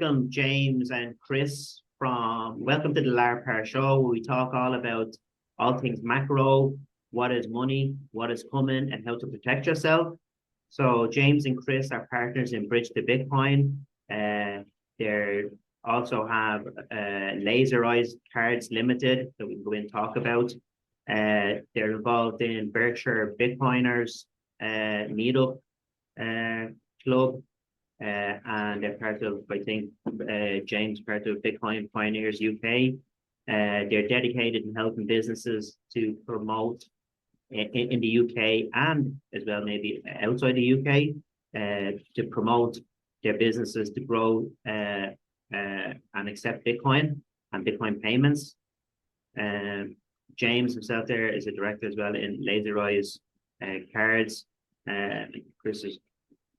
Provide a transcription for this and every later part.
welcome James and Chris welcome to the Larpar Show, where we talk all about all things macro, what is money, what is coming, and how to protect yourself. So James and Chris are partners in Bridge to Bitcoin. They also have Laser Eyes Cards Limited that we can go in and talk about. They're involved in Berkshire Bitcoiners meetup club, and they're part of, I think, James, part of Bitcoin Pioneers UK. They're dedicated in helping businesses to promote in the UK and as well maybe outside the UK to promote their businesses to grow and accept Bitcoin and Bitcoin payments. James himself there is a director as well in Laser Eyes Cards. Chris is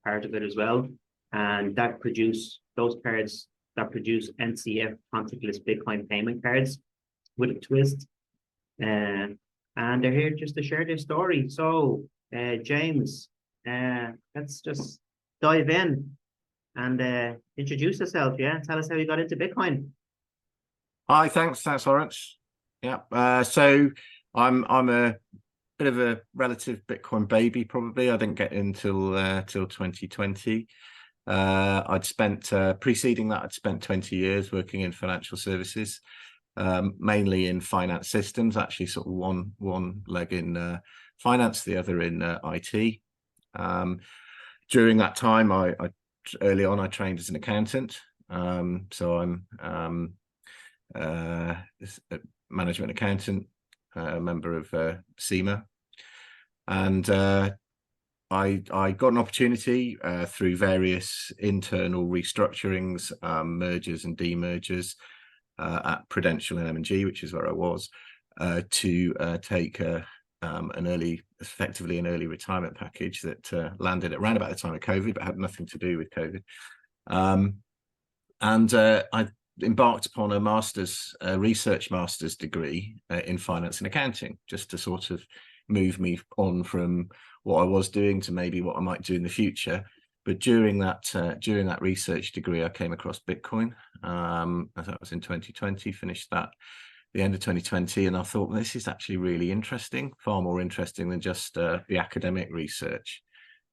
part of it as well, and that produce those cards that produce NCF contactless Bitcoin payment cards with a twist. And they're here just to share their story. So, James, let's just dive in and introduce yourself. Yeah, tell us how you got into Bitcoin. Hi, thanks, Lawrence. Yeah, so I'm a bit of a relative Bitcoin baby. Probably I didn't get in till 2020. I'd spent preceding that, I'd spent 20 years working in financial services. Mainly in finance systems, actually sort of one leg in finance, the other in IT. During that time, I early on, I trained as an accountant. So I'm a management accountant, a member of SEMA. And I got an opportunity through various internal restructurings, mergers and demergers, at Prudential and M&G, which is where I was, to take effectively an early retirement package that landed around about the time of COVID, but had nothing to do with COVID. And I embarked upon a research master's degree in finance and accounting, just to sort of move me on from what I was doing to maybe what I might do in the future. But during that research degree, I came across Bitcoin. That was in 2020, finished that the end of 2020, and I thought, well, this is actually really interesting, far more interesting than just the academic research.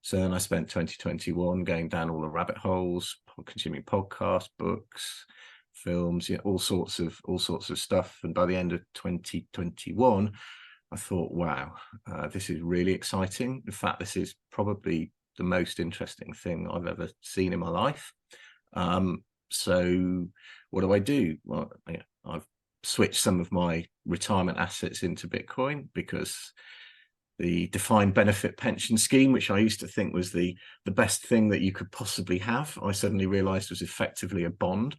So then I spent 2021 going down all the rabbit holes, consuming podcasts, books, films, all sorts of stuff. And by the end of 2021, I thought, wow, this is really exciting. In fact, this is probably the most interesting thing I've ever seen in my life. So what do I do? Well, I've switched some of my retirement assets into Bitcoin, because the defined benefit pension scheme, which I used to think was the best thing that you could possibly have, I suddenly realized was effectively a bond.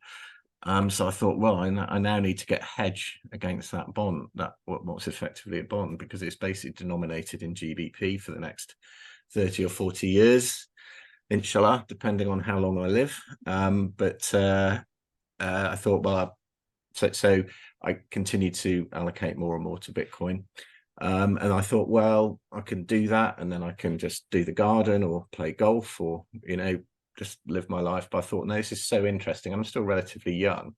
So I thought, well, I now need to get a hedge against that bond, what's effectively a bond, because it's basically denominated in GBP for the next 30 or 40 years, inshallah, depending on how long I live. But I thought, well, so I continued to allocate more and more to Bitcoin. And I thought, well, I can do that, and then I can just do the garden or play golf or, just live my life. But I thought, no, this is so interesting. I'm still relatively young.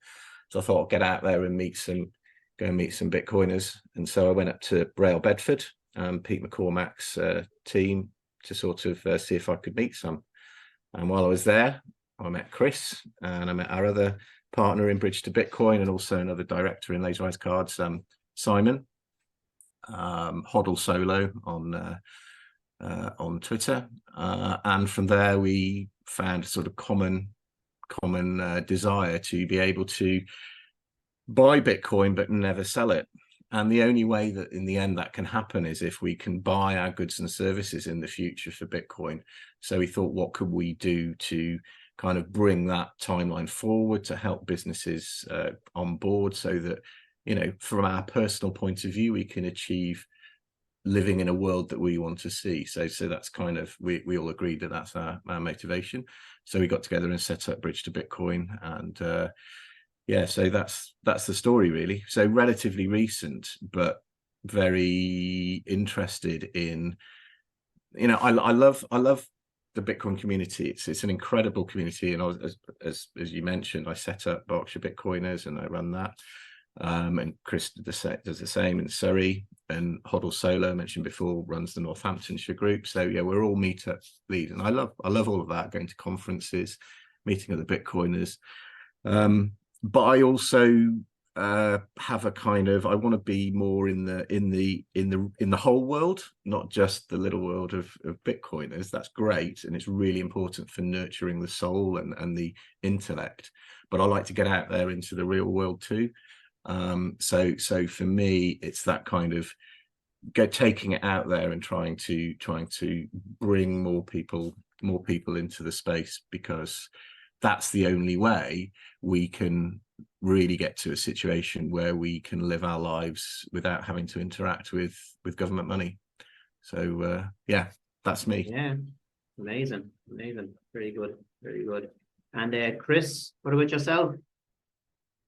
So I thought I'll get out there and go and meet some Bitcoiners. And so I went up to Braille Bedford, Pete McCormack's team, to sort of see if I could meet some. And while I was there, I met Chris, and I met our other partner in Bridge to Bitcoin, and also another director in Laser Eyes Cards, Simon, Hoddle Solo on Twitter. And from there, we found a sort of common desire to be able to buy Bitcoin but never sell it. And the only way that in the end that can happen is if we can buy our goods and services in the future for Bitcoin. So we thought, what could we do to kind of bring that timeline forward to help businesses on board, so that, from our personal point of view, we can achieve living in a world that we want to see. So that's kind of, we all agreed that that's our motivation. So we got together and set up Bridge to Bitcoin, and yeah, so that's the story, really. So relatively recent, but very interested in, I love the Bitcoin community. It's an incredible community, and I was, as you mentioned, I set up Berkshire Bitcoiners and I run that. And Chris does the same in Surrey, and Hoddle Solo, mentioned before, runs the Northamptonshire group. So yeah, we're all meetup lead, and I love all of that, going to conferences, meeting other Bitcoiners. But I also have a kind of, I want to be more in the whole world, not just the little world of Bitcoiners. That's great, and it's really important for nurturing the soul and the intellect. But I like to get out there into the real world too. So for me, it's that kind of taking it out there and trying to bring more people into the space, because that's the only way we can really get to a situation where we can live our lives without having to interact with government money. So yeah, that's me. Yeah, amazing, very good. And Chris, what about yourself?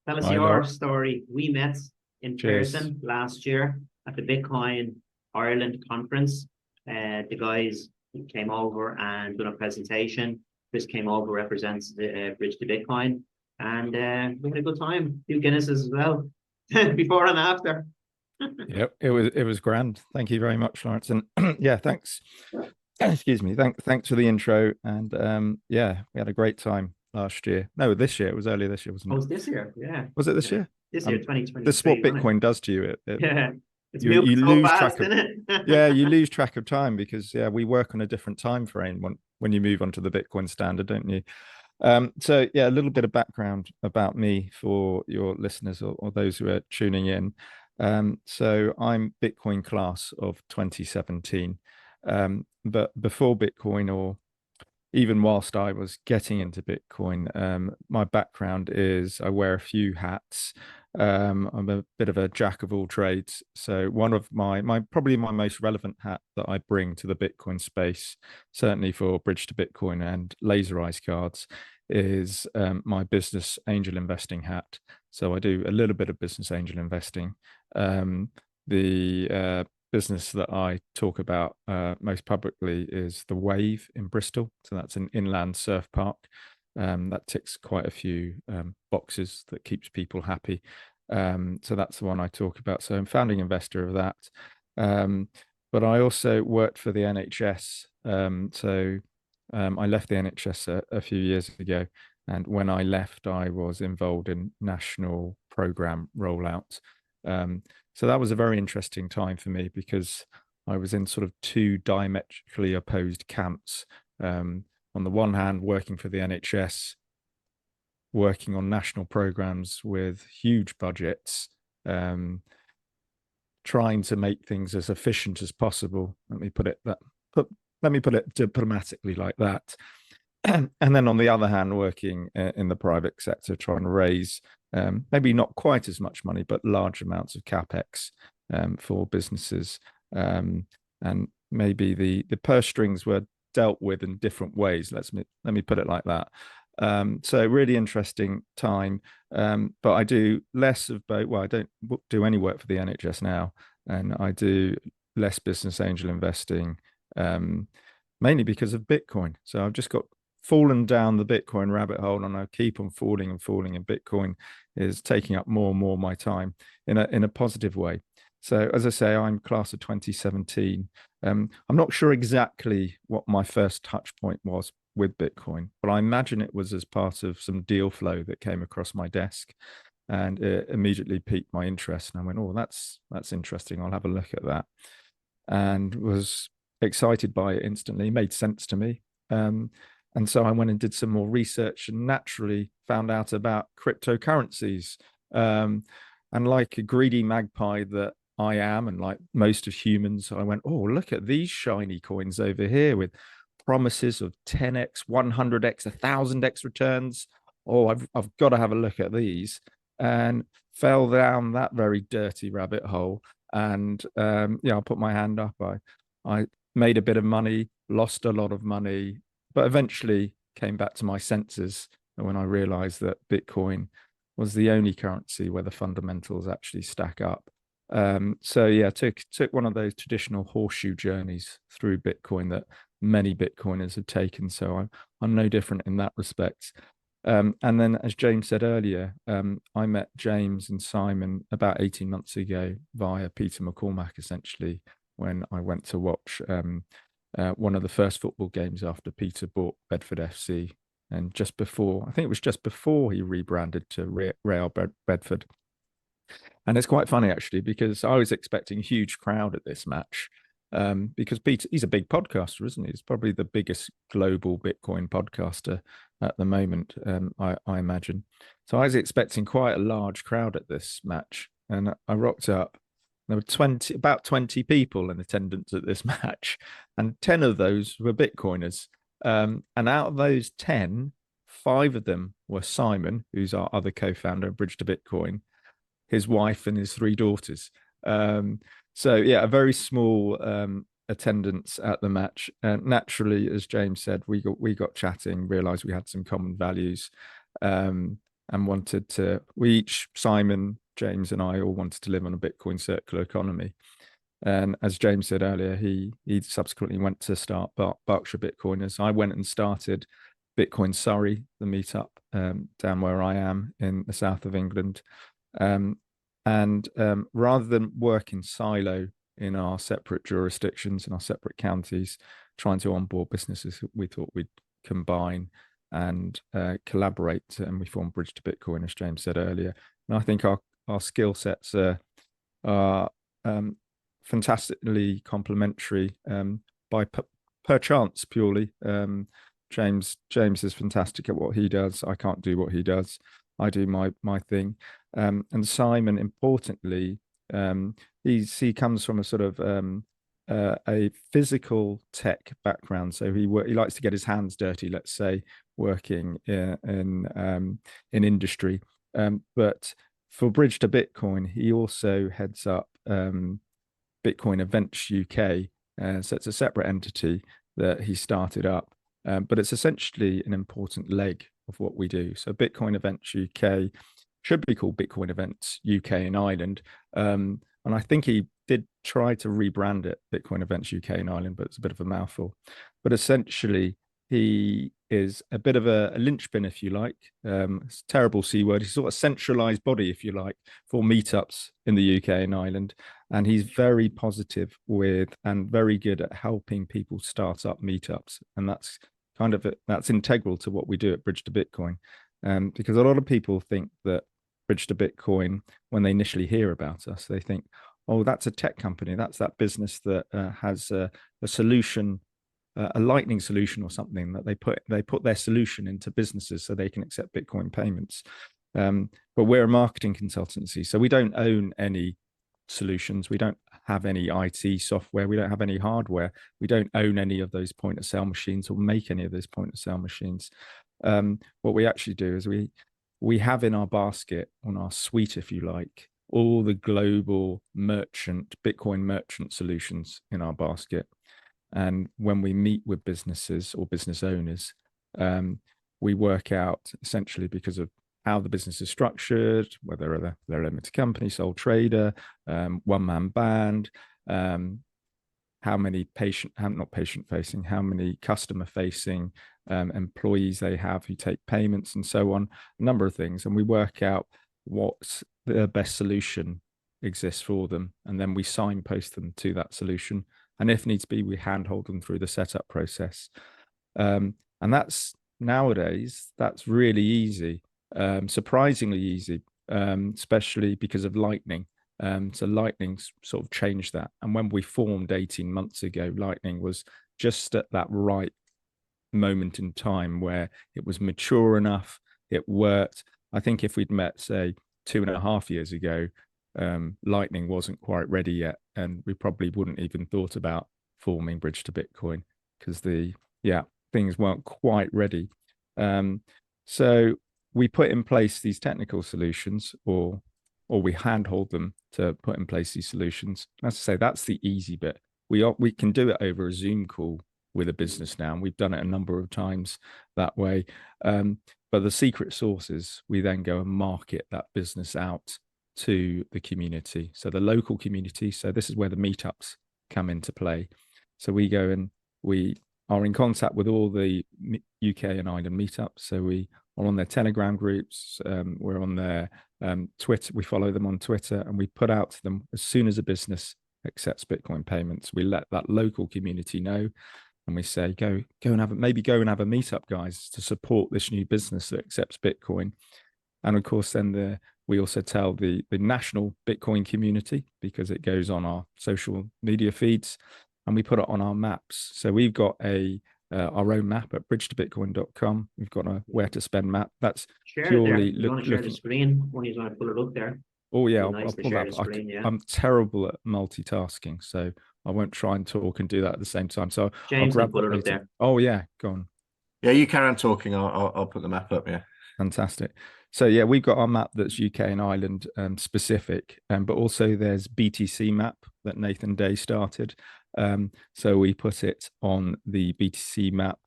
Tell us your story. We met in person last year at the Bitcoin Ireland conference. The guys came over and done a presentation. Chris came over, represents the Bridge to Bitcoin, and we had a good time. 2 Guinnesses as well, before and after. Yep, it was grand. Thank you very much, Lawrence. And yeah, thanks. Excuse me. Thanks for the intro. And yeah, we had a great time last year. No, this year. It was earlier this year, wasn't it? Oh, it was this year. Yeah. Was it this year? This year, 2020. This is what Bitcoin does to you. Yeah. You lose track of it? Yeah, you lose track of time, because we work on a different time frame when you move onto the Bitcoin standard, don't you? So yeah, a little bit of background about me for your listeners or those who are tuning in. So I'm Bitcoin class of 2017, but before Bitcoin, or even whilst I was getting into Bitcoin, my background is I wear a few hats. I'm a bit of a jack of all trades. So one of my probably my most relevant hat that I bring to the Bitcoin space, certainly for Bridge to Bitcoin and Laserized cards, is my business angel investing hat. So I do a little bit of business angel investing. The business that I talk about most publicly is the Wave in Bristol. So that's an inland surf park. That ticks quite a few boxes that keeps people happy. So that's the one I talk about. So I'm founding investor of that. But I also worked for the NHS. I left the NHS a few years ago. And when I left, I was involved in national program rollout. So that was a very interesting time for me, because I was in sort of 2 diametrically opposed camps. On the one hand, working for the NHS, working on national programs with huge budgets, trying to make things as efficient as possible. Let me put it diplomatically like that. And then on the other hand, working in the private sector, trying to raise maybe not quite as much money, but large amounts of capex for businesses. And maybe the purse strings were dealt with in different ways. Let me put it like that. So really interesting time. But I do less of both. Well, I don't do any work for the NHS now, and I do less business angel investing, mainly because of Bitcoin. So I've just got fallen down the Bitcoin rabbit hole, and I keep on falling, and Bitcoin is taking up more and more of my time in a positive way. So as I say, I'm class of 2017. I'm not sure exactly what my first touch point was with Bitcoin, but I imagine it was as part of some deal flow that came across my desk, and it immediately piqued my interest. And I went, oh, that's interesting. I'll have a look at that, and was excited by it instantly. It made sense to me. And so I went and did some more research, and naturally found out about cryptocurrencies. And like a greedy magpie that I am, and like most of humans, I went, oh, look at these shiny coins over here with promises of 10x, 100x, 1000x returns. Oh, I've got to have a look at these, and fell down that very dirty rabbit hole. And I put my hand up. I made a bit of money, lost a lot of money, but eventually came back to my senses when I realized that Bitcoin was the only currency where the fundamentals actually stack up. So yeah, took one of those traditional horseshoe journeys through Bitcoin that many Bitcoiners have taken. So I'm no different in that respect. And then, as James said earlier, I met James and Simon about 18 months ago via Peter McCormack, essentially, when I went to watch one of the first football games after Peter bought Bedford FC. And just before, I think it was just before he rebranded to Real Bedford. And it's quite funny, actually, because I was expecting a huge crowd at this match. Because Peter, he's a big podcaster, isn't he? He's probably the biggest global Bitcoin podcaster at the moment, I imagine. So I was expecting quite a large crowd at this match, and I rocked up. There were about 20 people in attendance at this match, and 10 of those were Bitcoiners. And out of those 10, 5 of them were Simon, who's our other co-founder of Bridge to Bitcoin, his wife, and his 3 daughters. So yeah, a very small attendance at the match. Naturally, as James said, we got chatting, realized we had some common values, and wanted to. We each, Simon, James, and I all wanted to live on a Bitcoin circular economy. And as James said earlier, he subsequently went to start Berkshire Bitcoiners. I went and started Bitcoin Surrey, the meetup down where I am in the south of England. And rather than work in silo in our separate jurisdictions, in our separate counties, trying to onboard businesses, we thought we'd combine and collaborate, and we formed Bridge to Bitcoin, as James said earlier. And I think our skill sets are fantastically complementary by per chance purely. James is fantastic at what he does. I can't do what he does. I do my thing. And Simon, importantly, he comes from a sort of a physical tech background. So he likes to get his hands dirty, let's say, working in industry. But for Bridge to Bitcoin, he also heads up Bitcoin Events UK. So it's a separate entity that he started up, but it's essentially an important leg of what we do. So Bitcoin Events UK should be called Bitcoin Events UK and Ireland. And I think he did try to rebrand it Bitcoin Events UK and Ireland, but it's a bit of a mouthful. But essentially, he is a bit of a linchpin, if you like. It's a terrible C word. He's sort of centralized body, if you like, for meetups in the UK and Ireland. And he's very positive with and very good at helping people start up meetups. And that's that's integral to what we do at Bridge to Bitcoin. Because a lot of people think that Bridge to Bitcoin, when they initially hear about us, they think, oh, that's a tech company. That's that business that has a solution, a lightning solution or something, that they put their solution into businesses so they can accept Bitcoin payments. But we're a marketing consultancy, so we don't own any solutions. We don't have any IT software. We don't have any hardware. We don't own any of those point of sale machines or make any of those point of sale machines. What we actually do is we have in our basket, on our suite, if you like, all the global Bitcoin merchant solutions in our basket. And when we meet with businesses or business owners, we work out, essentially because of how the business is structured, whether they're a limited company, sole trader, one-man band, how many how many customer-facing employees they have who take payments and so on, a number of things. And we work out what's the best solution exists for them. And then we signpost them to that solution. And if needs be, we handhold them through the setup process. And that's nowadays, that's really easy, surprisingly easy, especially because of Lightning. So Lightning sort of changed that. And when we formed 18 months ago, Lightning was just at that right moment in time where it was mature enough, it worked. I think if we'd met, say, 2.5 years ago, Lightning wasn't quite ready yet, and we probably wouldn't even thought about forming Bridge to Bitcoin because things weren't quite ready. So we put in place these technical solutions, or we handhold them to put in place these solutions. As I say, that's the easy bit. We can do it over a Zoom call with a business now, and we've done it a number of times that way. But the secret sauce is we then go and market that business out to the community, so the local community. So this is where the meetups come into play. So we go and we are in contact with all the UK and Ireland meetups. So we are on their Telegram groups. We're on their Twitter. We follow them on Twitter, and we put out to them as soon as a business accepts Bitcoin payments. We let that local community know, and we say, go and have a meetup, guys, to support this new business that accepts Bitcoin. And of course, then we also tell the national Bitcoin community, because it goes on our social media feeds, and we put it on our maps. So we've got our own map at bridgetobitcoin.com. We've got a where to spend map. That's Share purely it there. You want to share the screen when you want to pull it up there. Oh yeah, Nice I'll to pull share that the up. screen, yeah. I'm terrible at multitasking, so I won't try and talk and do that at the same time. So James I'll can grab put that it up later. there. Oh yeah, go on. Yeah, you carry on talking. I'll put the map up. Yeah. Fantastic. So yeah, we've got our map that's UK and Ireland specific, but also there's BTC map that Nathan Day started. So we put it on the BTC map.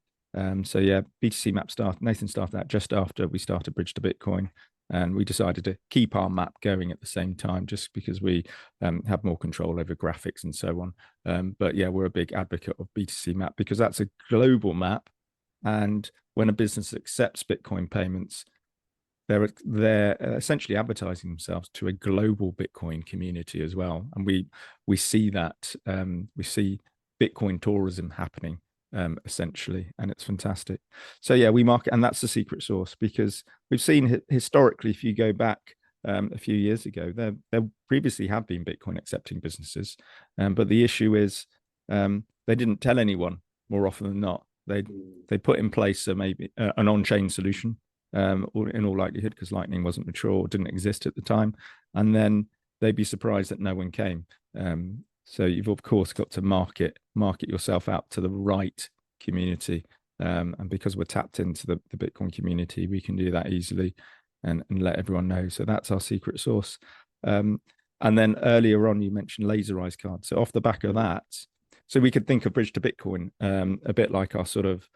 So yeah, BTC map Nathan started that just after we started Bridge to Bitcoin, and we decided to keep our map going at the same time, just because we have more control over graphics and so on. But yeah, we're a big advocate of BTC map because that's a global map. And when a business accepts Bitcoin payments, they're essentially advertising themselves to a global Bitcoin community as well. And we see that we see Bitcoin tourism happening essentially, and it's fantastic. So yeah, we market, and that's the secret sauce, because we've seen historically, if you go back a few years ago, there previously have been Bitcoin accepting businesses, but the issue is they didn't tell anyone more often than not. They put in place maybe an on-chain solution, or in all likelihood, because Lightning wasn't mature or didn't exist at the time, and then they'd be surprised that no one came. So you've of course got to market yourself out to the right community, and because we're tapped into the Bitcoin community, we can do that easily and let everyone know. So that's our secret sauce. And then earlier on, you mentioned laserized cards. So off the back of that, so we could think of Bridge to Bitcoin a bit like our sort of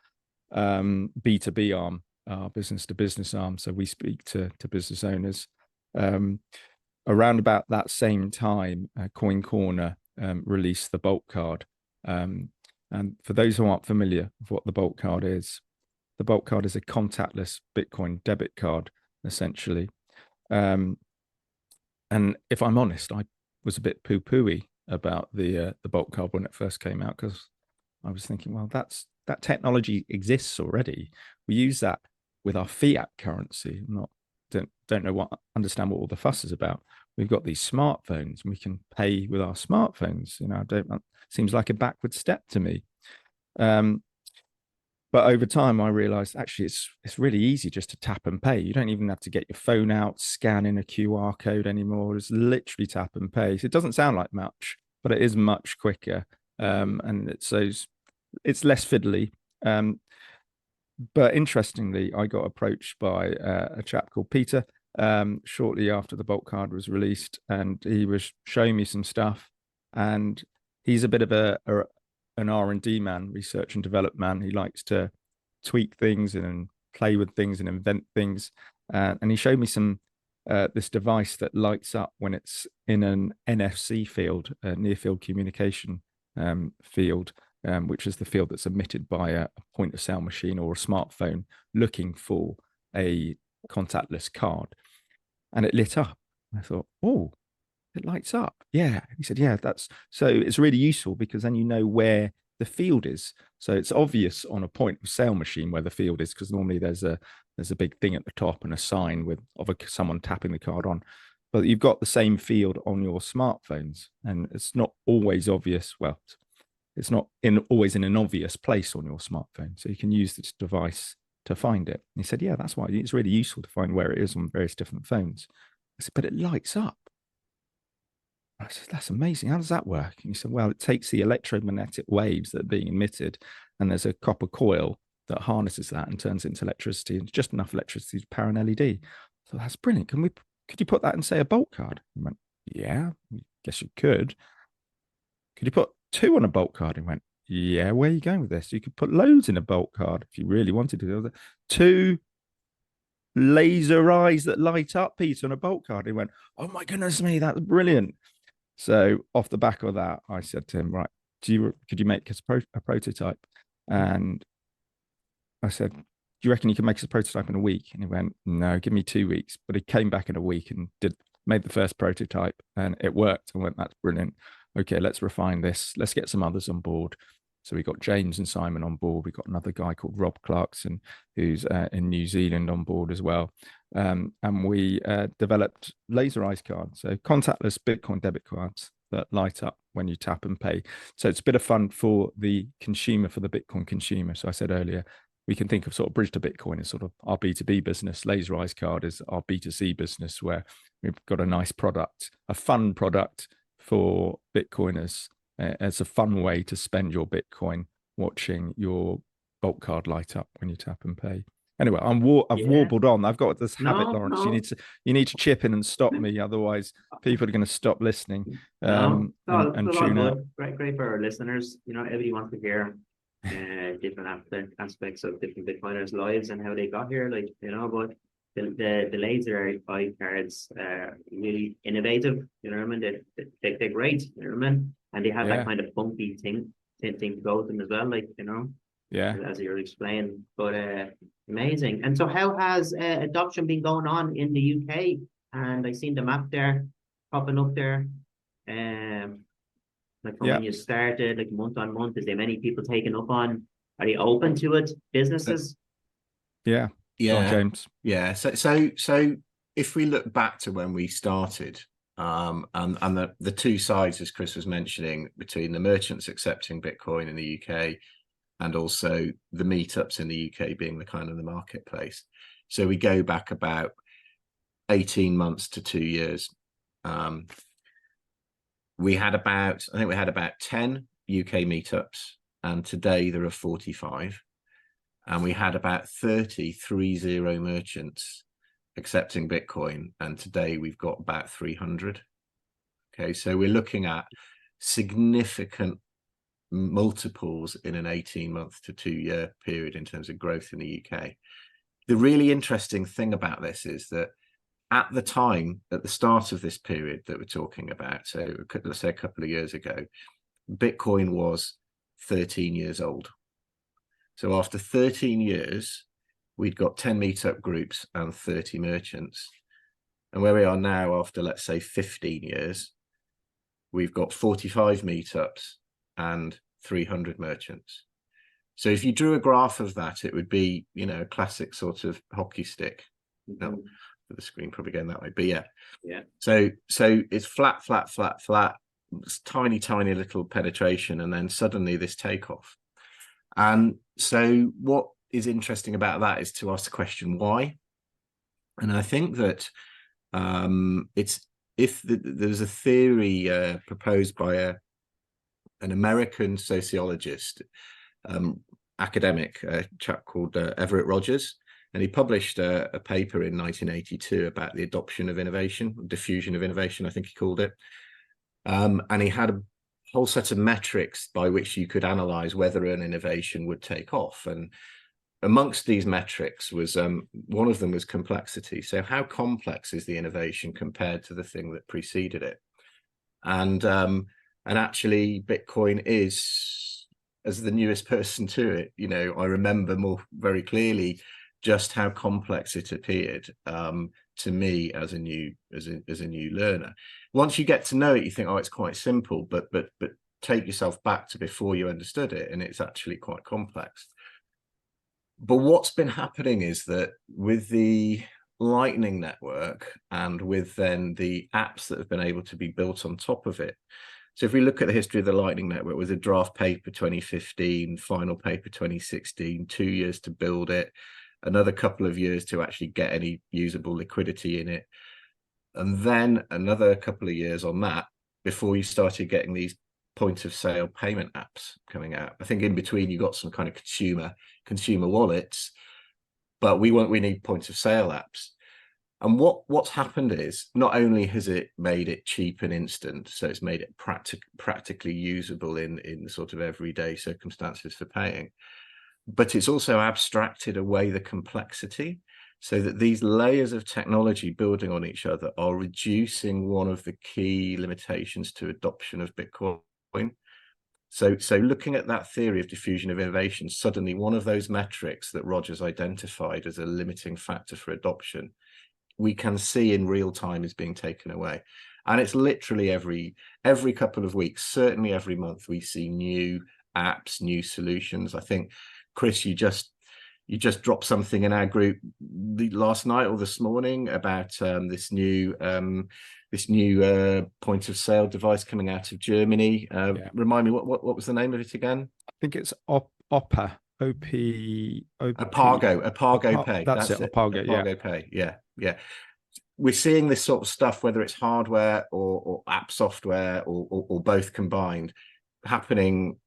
B2B arm, our business to business arm. So we speak to business owners. Around about that same time, Coin Corner released the Bolt card. And for those who aren't familiar with what the Bolt card is, the Bolt card is a contactless Bitcoin debit card, essentially. And if I'm honest, I was a bit poo-pooey about the Bolt card when it first came out, because I was thinking, well, that technology exists already. We use that with our fiat currency. Don't understand what all the fuss is about. We've got these smartphones, and we can pay with our smartphones. Seems like a backward step to me. But over time, I realized actually it's really easy just to tap and pay. You don't even have to get your phone out, scan in a QR code anymore. It's literally tap and pay. So it doesn't sound like much, but it is much quicker. And it's less fiddly. But interestingly, I got approached by a chap called Peter shortly after the Bolt card was released, and he was showing me some stuff. And he's a bit of an R&D man, research and development man. He likes to tweak things and play with things and invent things. And he showed me this device that lights up when it's in an NFC field, a near field communication field, which is the field that's emitted by a point of sale machine or a smartphone looking for a contactless card. And it lit up. I thought, oh, it lights up. Yeah. He said, yeah, so it's really useful, because then you know where the field is. So it's obvious on a point of sale machine where the field is, because normally there's a big thing at the top and a sign of someone tapping the card on. But you've got the same field on your smartphones, and it's not always obvious. Well, it's not always in an obvious place on your smartphone. So you can use this device to find it. And he said, yeah, that's why it's really useful to find where it is on various different phones. I said, but it lights up. I said, that's amazing. How does that work? And he said, well, it takes the electromagnetic waves that are being emitted, and there's a copper coil that harnesses that and turns it into electricity, and just enough electricity to power an LED. So that's brilliant. Could you put that in, say, a Bolt card? He went, yeah, I guess you could. Could you put 2 on a Bolt card? He went, yeah, where are you going with this? You could put loads in a Bolt card if you really wanted to. 2 laser eyes that light up, Peter, on a Bolt card. He went, oh my goodness me, that's brilliant. So off the back of that, I said to him, right, could you make us a prototype? And I said, do you reckon you can make us a prototype in a week? And he went, no, give me 2 weeks. But he came back in a week and made the first prototype, and it worked. And went, that's brilliant. Okay, let's refine this. Let's get some others on board. So we got James and Simon on board. We got another guy called Rob Clarkson, who's in New Zealand, on board as well. And we developed laserized cards, so contactless Bitcoin debit cards that light up when you tap and pay. So it's a bit of fun for the consumer, for the Bitcoin consumer. So I said earlier, we can think of sort of Bridge to Bitcoin as sort of our B2B business. Laserized card is our B2C business, where we've got a nice product, a fun product for Bitcoiners, as a fun way to spend your Bitcoin, watching your bulk card light up when you tap and pay. Anyway, I've warbled on. I've got this habit, Lawrence. No. You need to chip in and stop me, otherwise people are going to stop listening No, and it's all tune out. good. Great for our listeners. You know, everybody wants to hear different aspects of different Bitcoiners' lives and how they got here. Like, you know, but the laser eye cards are really innovative. You know what I mean? They're great. You know what I mean? And they have that kind of funky thing to go with them as well. Like, you know, as you're explaining. But amazing. And so, how has adoption been going on in the UK? And I seen the map there popping up there. Like from when you started, like month on month, is there many people taking up on? Are they open to it? Businesses? Yeah. On, James. Yeah. So if we look back to when we started, and the two sides, as Chris was mentioning, between the merchants accepting Bitcoin in the UK and also the meetups in the UK being the kind of the marketplace. So we go back about 18 months to 2 years. I think we had about 10 UK meetups, and today there are 45. And we had about 30 merchants accepting Bitcoin, and today we've got about 300. Okay, so we're looking at significant multiples in an 18-month to 2-year period in terms of growth in the UK. The really interesting thing about this is that at the time, at the start of this period that we're talking about, so let's say a couple of years ago, Bitcoin was 13 years old. So after 13 years, we'd got 10 meetup groups and 30 merchants. And where we are now, after, let's say, 15 years, we've got 45 meetups and 300 merchants. So if you drew a graph of that, it would be, you know, a classic sort of hockey stick. No, the screen probably going that way, but yeah. So it's flat. It's tiny little penetration, and then suddenly this takeoff. And so what is interesting about that is to ask the question, why? And I think that there's a theory proposed by an American sociologist, academic, chap called Everett Rogers, and he published a paper in 1982 about the adoption of innovation, diffusion of innovation, I think he called it. And he had a whole set of metrics by which you could analyze whether an innovation would take off. And amongst these metrics was one of them was complexity. So how complex is the innovation compared to the thing that preceded it? And actually Bitcoin is, as the newest person to it, you know, I remember very clearly just how complex it appeared to me as a new learner. Once you get to know it, you think, oh, it's quite simple, but take yourself back to before you understood it, and it's actually quite complex. But what's been happening is that with the Lightning Network and with then the apps that have been able to be built on top of it. So if we look at the history of the Lightning Network, with a draft paper 2015, final paper 2016, 2 years to build it, another couple of years to actually get any usable liquidity in it, and then another couple of years on that before you started getting these point of sale payment apps coming out. I think in between you got some kind of consumer wallets, but we need point of sale apps. And what's happened is, not only has it made it cheap and instant, so it's made it practically usable in sort of everyday circumstances for paying, but it's also abstracted away the complexity, so that these layers of technology building on each other are reducing one of the key limitations to adoption of Bitcoin. So looking at that theory of diffusion of innovation, suddenly one of those metrics that Roger's identified as a limiting factor for adoption, we can see in real time is being taken away. And it's literally every couple of weeks, certainly every month, we see new apps, new solutions. I think, Chris, you just dropped something in our group last night or this morning about this new point of sale device coming out of Germany. Remind me, what was the name of it again? I think it's OPA. Apargo Pay. That's it. Apargo Pay. Yeah. We're seeing this sort of stuff, whether it's hardware or app software or both combined, happening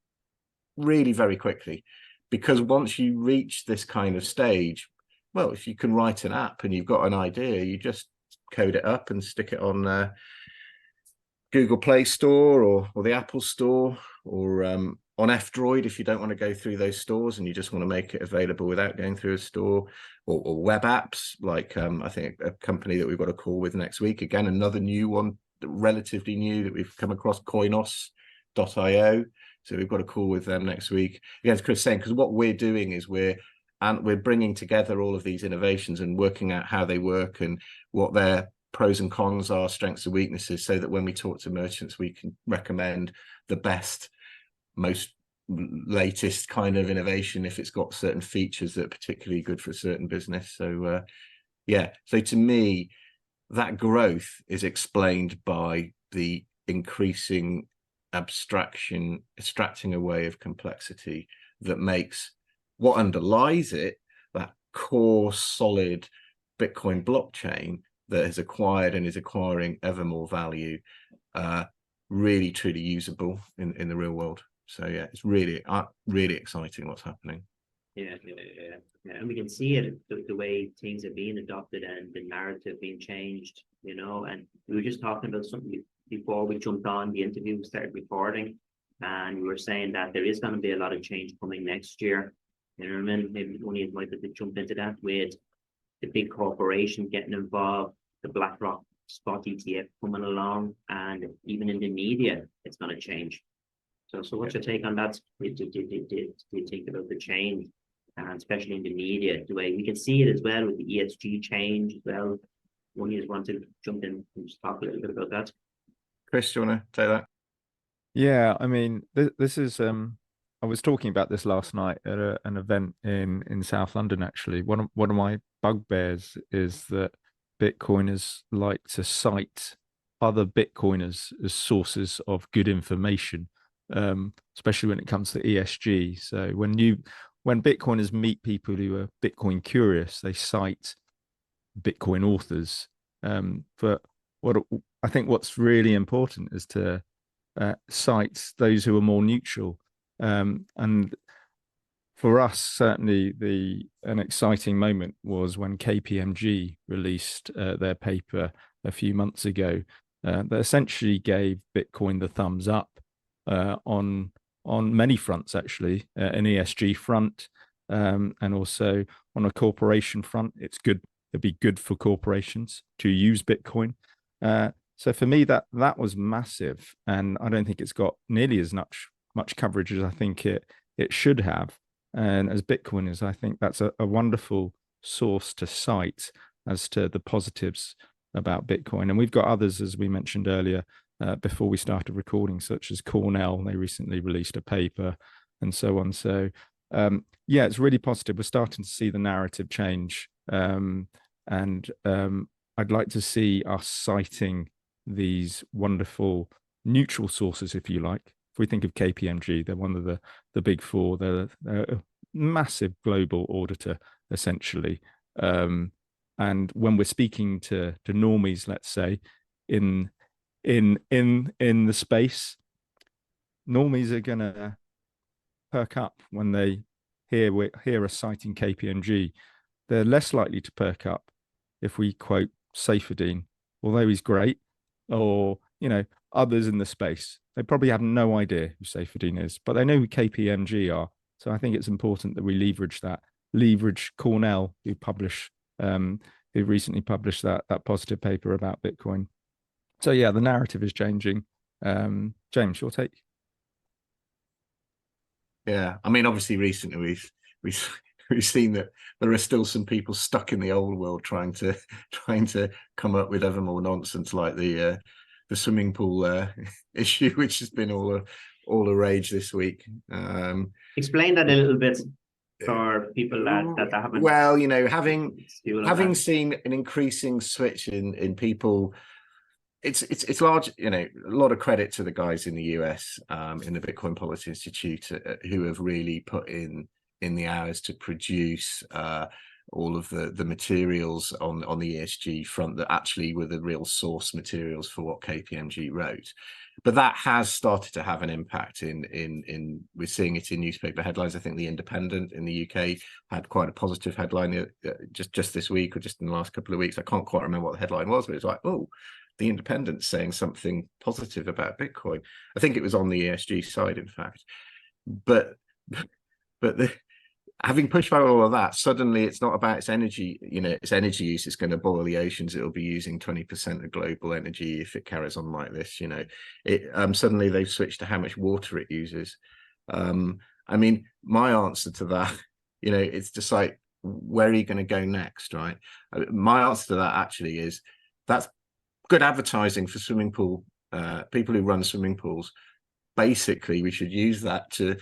really very quickly. Because once you reach this kind of stage, well, if you can write an app and you've got an idea, you just code it up and stick it on Google Play Store or the Apple Store, or on F-Droid if you don't want to go through those stores and you just want to make it available without going through a store, or web apps like I think a company that we've got a call with next week. Again, another new one, relatively new, that we've come across, Koinos.io. So we've got a call with them next week. Again, as Chris saying, because what we're doing is we're bringing together all of these innovations and working out how they work and what their pros and cons are, strengths and weaknesses, so that when we talk to merchants, we can recommend the best, most latest kind of innovation if it's got certain features that are particularly good for a certain business. So so to me, that growth is explained by the increasing extracting away of complexity that makes what underlies it, that core solid Bitcoin blockchain that has acquired and is acquiring ever more value, really truly usable in the real world. So yeah, it's really exciting what's happening. Yeah, and we can see it the way things are being adopted and the narrative being changed, and we were just talking about something before we jumped on the interview, we started recording, and we were saying that there is going to be a lot of change coming next year. You know what I mean? Maybe only invited to jump into that with the big corporation getting involved, the BlackRock spot ETF coming along, and even in the media, it's going to change. So what's your take on that? Do you think about the change, and especially in the media, the way we can see it as well with the ESG change as well? One of you want to jump in and just talk a little bit about that? Chris, do you want to take that? Yeah, I mean, this is I was talking about this last night at an event in South London. Actually, one of my bugbears is that Bitcoiners like to cite other Bitcoiners as sources of good information, especially when it comes to ESG. So when Bitcoiners meet people who are Bitcoin curious, they cite Bitcoin authors. But I think what's really important is to cite those who are more neutral. And for us, certainly an exciting moment was when KPMG released their paper a few months ago that essentially gave Bitcoin the thumbs up on many fronts, actually, an ESG front, and also on a corporation front. It's good. It'd be good for corporations to use Bitcoin. So for me, that was massive, and I don't think it's got nearly as much coverage as I think it should have. And as Bitcoiners, I think that's a wonderful source to cite as to the positives about Bitcoin. And we've got others, as we mentioned earlier, before we started recording, such as Cornell. They recently released a paper and so on. So yeah, it's really positive. We're starting to see the narrative change. And I'd like to see us citing these wonderful neutral sources, if you like. If we think of KPMG, they're one of the big four. They're a massive global auditor, essentially. And when we're speaking to normies, let's say, in the space, normies are gonna perk up when they hear us citing KPMG. They're less likely to perk up if we quote Saifedean, although he's great, or others in the space. They probably have no idea who Saifedean is, but they know who KPMG are. So I think it's important that we leverage Cornell, who recently published that positive paper about Bitcoin. So yeah, the narrative is changing. James, your take? Yeah, I mean, obviously, recently we've seen that there are still some people stuck in the old world trying to come up with ever more nonsense, like the swimming pool issue, which has been all a rage this week. Explain that a little bit for people that haven't. Well, you know, having seen an increasing switch in people. It's large, you know, a lot of credit to the guys in the US in the Bitcoin Policy Institute who have really put in the hours to produce all of the materials on the ESG front that actually were the real source materials for what KPMG wrote. But that has started to have an impact in we're seeing it in newspaper headlines. I think the Independent in the UK had quite a positive headline just this week or just in the last couple of weeks. I can't quite remember what the headline was, but it's like, oh, the Independent saying something positive about Bitcoin. I think it was on the ESG side, in fact. But having pushed back all of that, suddenly it's not about its energy, you know, its energy use. It's going to boil the oceans. It'll be using 20% of global energy if it carries on like this. You know, suddenly they've switched to how much water it uses. I mean, my answer to that, you know, it's just like, where are you going to go next, right? My answer to that actually is that's good advertising for swimming pool people who run swimming pools. Basically, we should use that to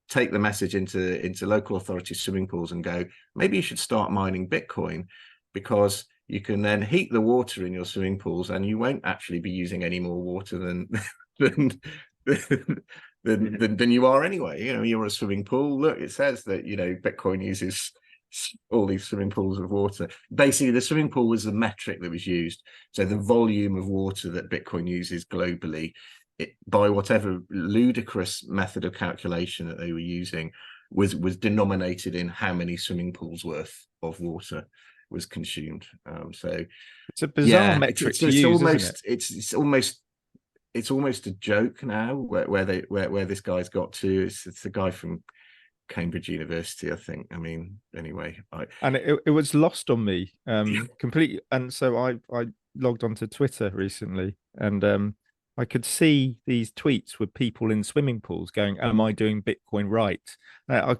take the message into local authority swimming pools and go, maybe you should start mining Bitcoin, because you can then heat the water in your swimming pools and you won't actually be using any more water than than you are anyway. You know, you're a swimming pool. Look, it says that, you know, Bitcoin uses all these swimming pools of water. Basically, the swimming pool was the metric that was used. So the volume of water that Bitcoin uses globally, by whatever ludicrous method of calculation that they were using, was denominated in how many swimming pools worth of water was consumed. So it's a bizarre metric to use, almost, isn't it? It's almost a joke now where this guy's got to. It's the guy from Cambridge University, I think. I mean, anyway, and it was lost on me completely. And so I logged onto Twitter recently, and I could see these tweets with people in swimming pools going, "Am I doing Bitcoin right?" I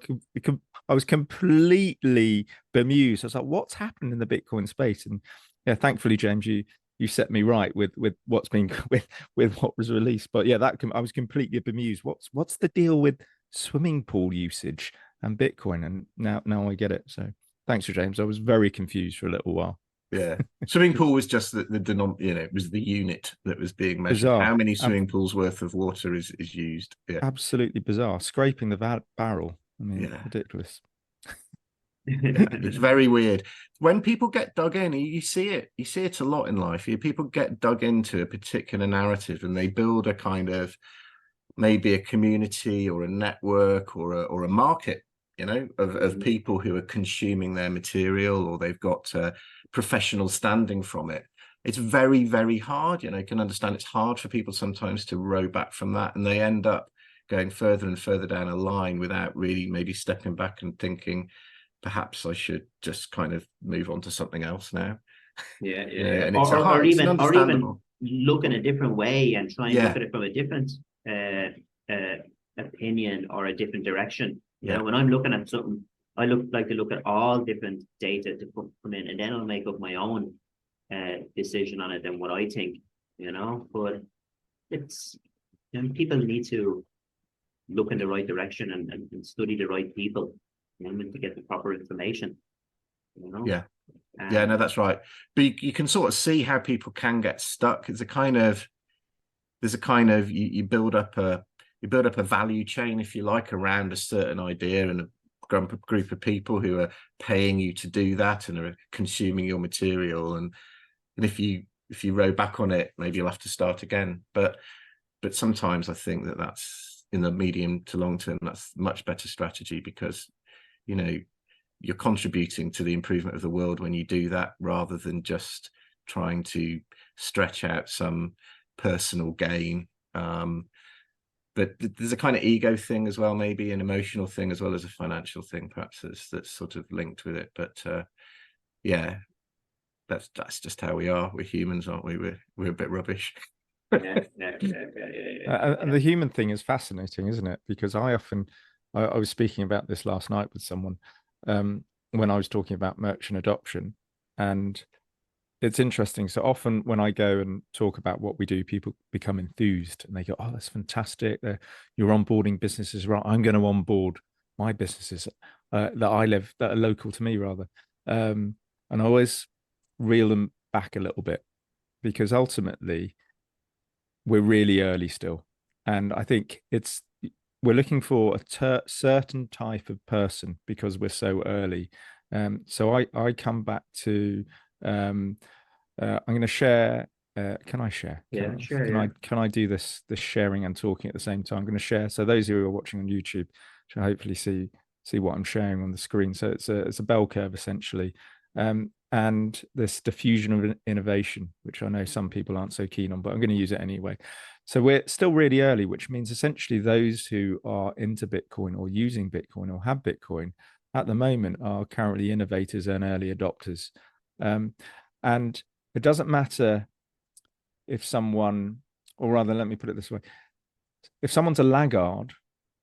was completely bemused. I was like, "What's happened in the Bitcoin space?" And yeah, thankfully, James, you set me right with what's been with what was released. But yeah, I was completely bemused. What's the deal with swimming pool usage and Bitcoin? And now I get it. So thanks for James. I was very confused for a little while. Yeah, swimming pool was just the you know, it was the unit that was being measured. Bizarre. How many swimming pools worth of water is used? Yeah, absolutely bizarre. Scraping the barrel. I mean, yeah. Ridiculous. It's very weird when people get dug in. You see it a lot in life. People get dug into a particular narrative and they build a kind of, maybe a community or a network or a market, you know, of people who are consuming their material, or they've got professional standing from it. It's very, very hard. You know, you can understand it's hard for people sometimes to row back from that, and they end up going further and further down a line without really maybe stepping back and thinking, perhaps I should just kind of move on to something else now. Yeah. And or even look in a different way and try and look at it from a different opinion or a different direction. You know, when I'm looking at something, I like to look at all different data to come in, and then I'll make up my own decision on it and what I think, you know. But it's, you know, people need to look in the right direction and study the right people, you know, to get the proper information, you know. No, that's right. But you can sort of see how people can get stuck. There's a kind of you build up a value chain, if you like, around a certain idea, and a group of people who are paying you to do that and are consuming your material. And if you row back on it, maybe you'll have to start again. But sometimes I think that's, in the medium to long term, that's much better strategy, because, you know, you're contributing to the improvement of the world when you do that, rather than just trying to stretch out some personal gain. But there's a kind of ego thing as well, maybe an emotional thing as well as a financial thing, perhaps, that's sort of linked with it. But yeah, that's just how we are. We're humans, aren't we? We're a bit rubbish. And the human thing is fascinating, isn't it? Because I I was speaking about this last night with someone when I was talking about merchant adoption, and it's interesting. So often when I go and talk about what we do, people become enthused and they go, "Oh, that's fantastic! You're onboarding businesses, right? I'm going to onboard my businesses that are local to me, rather." And I always reel them back a little bit, because ultimately we're really early still, and I think we're looking for a certain type of person because we're so early. So I come back to I'm going to share. Can I share? Can I do this sharing and talking at the same time? I'm going to share. So those who are watching on YouTube should hopefully see what I'm sharing on the screen. So it's a bell curve essentially, and this diffusion of innovation, which I know some people aren't so keen on, but I'm going to use it anyway. So we're still really early, which means essentially those who are into Bitcoin or using Bitcoin or have Bitcoin at the moment are currently innovators and early adopters. And it doesn't matter if someone, or rather, let me put it this way, if someone's a laggard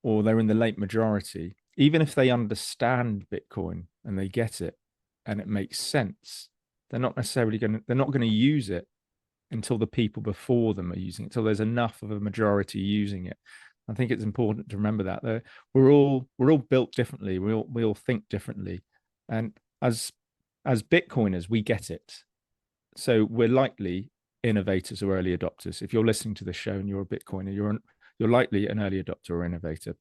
or they're in the late majority, even if they understand Bitcoin and they get it and it makes sense, they're not going to use it until the people before them are using it, until there's enough of a majority using it. I think it's important to remember that we're all built differently. We all think differently, and as Bitcoiners, we get it. So we're likely innovators or early adopters. If you're listening to the show and you're a Bitcoiner, you're likely an early adopter or innovator.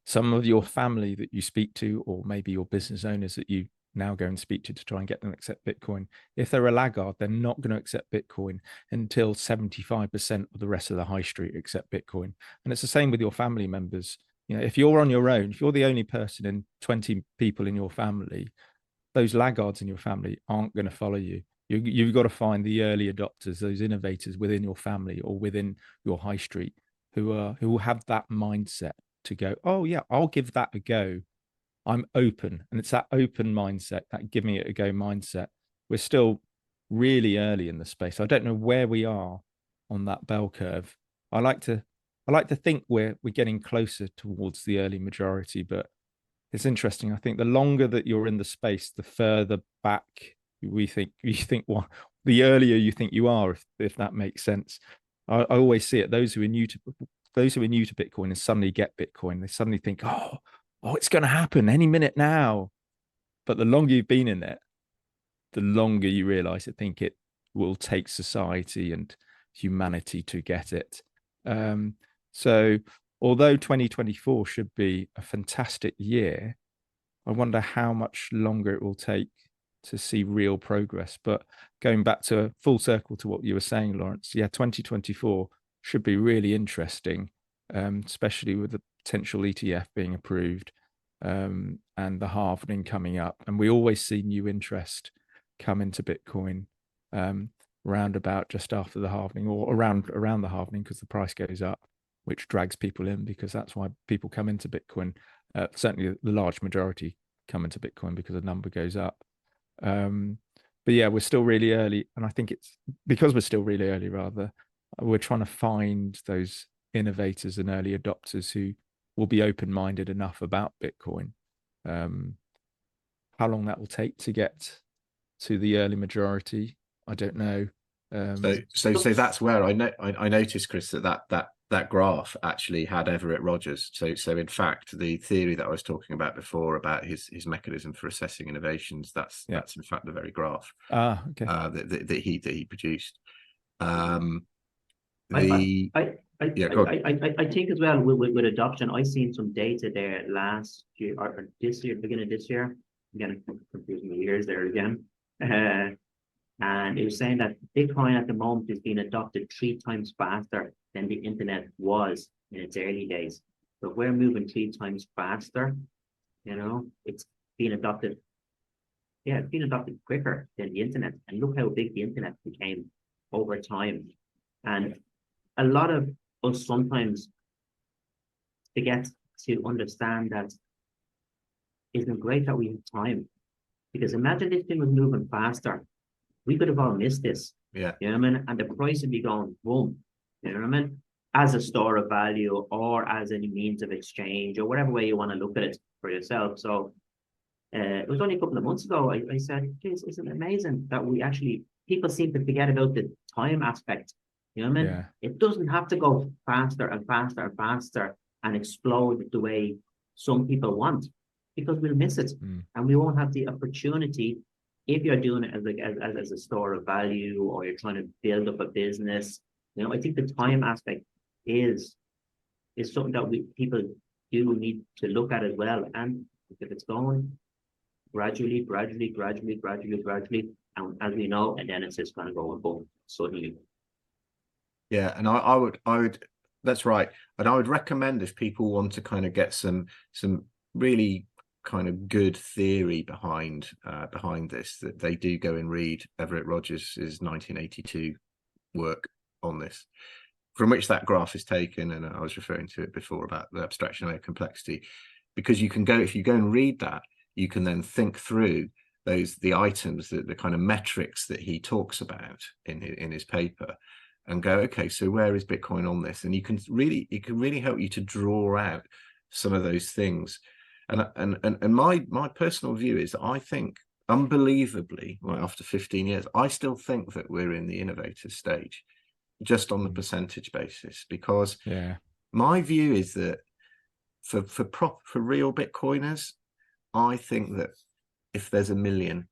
Some of your family that you speak to, or maybe your business owners that you now go and speak to try and get them to accept Bitcoin, if they're a laggard, they're not going to accept Bitcoin until 75% of the rest of the high street accept Bitcoin. And it's the same with your family members. You know, if you're on your own, if you're the only person in 20 people in your family, those laggards in your family aren't going to follow you. You've got to find the early adopters, those innovators within your family or within your high street who will have that mindset to go, oh yeah, I'll give that a go. I'm open. And it's that open mindset, that giving it a go mindset. We're still really early in the space. I don't know where we are on that bell curve. I like to think we're getting closer towards the early majority, but it's interesting. I think the longer that you're in the space, the further back you think the earlier you think you are, if that makes sense. I always see it. Those who are new to Bitcoin and suddenly get Bitcoin, they suddenly think, oh, it's going to happen any minute now. But the longer you've been in it, the longer you realize, I think it will take society and humanity to get it. So although 2024 should be a fantastic year, I wonder how much longer it will take to see real progress. But going back to full circle to what you were saying, Lawrence, yeah, 2024 should be really interesting, especially with the potential ETF being approved and the halving coming up. And we always see new interest come into Bitcoin round about just after the halving or around the halving, because the price goes up, which drags people in, because that's why people come into Bitcoin. Certainly the large majority come into Bitcoin because the number goes up. But yeah, we're still really early. And I think it's because we're still really early, rather, we're trying to find those innovators and early adopters who will be open-minded enough about Bitcoin. How long that will take to get to the early majority, I don't know. So that's where I noticed, Chris, that graph actually had Everett Rogers. So in fact, the theory that I was talking about before about his mechanism for assessing innovations, that's in fact the very graph okay. that he produced. I think as well with adoption, I seen some data there last year or this year, beginning of this year. Again, I'm confusing the years there again. And it was saying that Bitcoin at the moment is being adopted 3 times faster than the internet was in its early days. So we're moving 3 times faster. You know, it's being adopted. Yeah, it's being adopted quicker than the internet. And look how big the internet became over time. And a lot of us sometimes forget to understand that isn't it great that we have time? Because imagine this thing was moving faster. We could have all missed this. Yeah. You know what I mean? And the price would be going boom. You know what I mean? as a store of value or as a means of exchange or whatever way you want to look at it for yourself. So it was only a couple of months ago I said, geez, isn't it amazing that we actually, people seem to forget about the time aspect. You know what I mean? Yeah. It doesn't have to go faster and faster and faster and explode the way some people want, because we'll miss it and we won't have the opportunity. If you're doing it as a store of value, or you're trying to build up a business, you know, I think the time aspect is something that people do need to look at as well. And if it's going gradually, and as we know, and then it's just going to go boom suddenly. Yeah, and I would, that's right. And I would recommend, if people want to kind of get some really kind of good theory behind this, that they do go and read Everett Rogers' 1982 work on this, from which that graph is taken. And I was referring to it before about the abstraction layer complexity, because you can go, if you go and read that, you can then think through the items, the kind of metrics that he talks about in his paper, and go, okay, so where is Bitcoin on this? And it can really help you to draw out some of those things. And my personal view is that I think, unbelievably, well, after 15 years, I still think that we're in the innovative stage, just on the percentage basis, because my view is that for real Bitcoiners, I think that if there's 1 million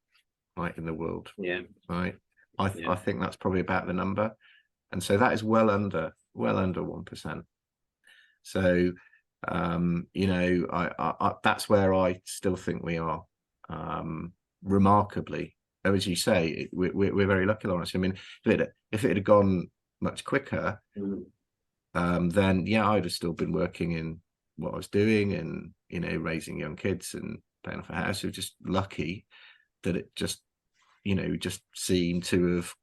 right in the world, right, I think that's probably about the number. And so that is well under 1%. So you know, I that's where I still think we are, remarkably, as you say, we're very lucky, Lawrence. I mean, if it had gone much quicker, then I would have still been working in what I was doing, and, you know, raising young kids and paying off a house. We're just lucky that it just, you know, just seemed to have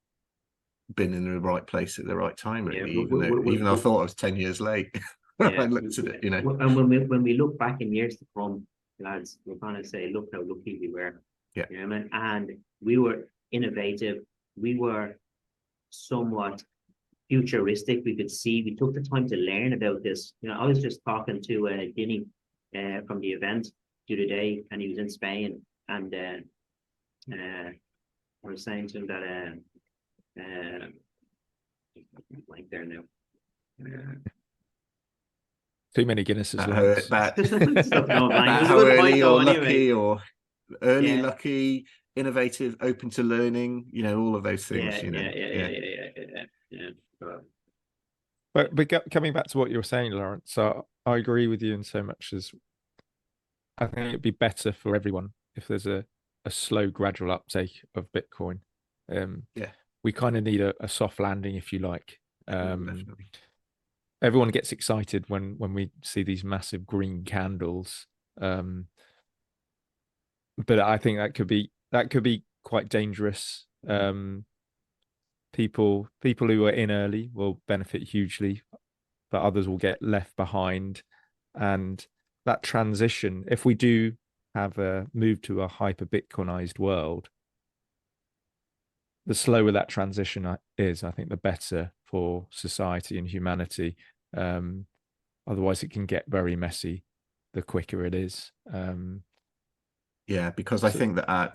been in the right place at the right time, really, even though I thought I was 10 years late. I looked at it, you know. And when we look back in years to come, lads, we're gonna say, look how lucky we were. Yeah. You know what I mean? And we were innovative, we were somewhat futuristic. We could see, we took the time to learn about this. You know, I was just talking to Dinny from the event the other day, and he was in Spain, and I was saying to him that blank there now. Too many Guinnesses. How early or lucky, or early, lucky, innovative, open to learning, you know, all of those things. But coming back to what you were saying, Lawrence, so I agree with you in so much as I think it'd be better for everyone if there's a slow, gradual uptake of Bitcoin. We kind of need a soft landing, if you like. Everyone gets excited when we see these massive green candles, but I think that could be quite dangerous. People who are in early will benefit hugely, but others will get left behind. And that transition, if we do have a move to a hyper Bitcoinized world, the slower that transition is, I think the better for society and humanity. Otherwise it can get very messy the quicker it is. Because I think that our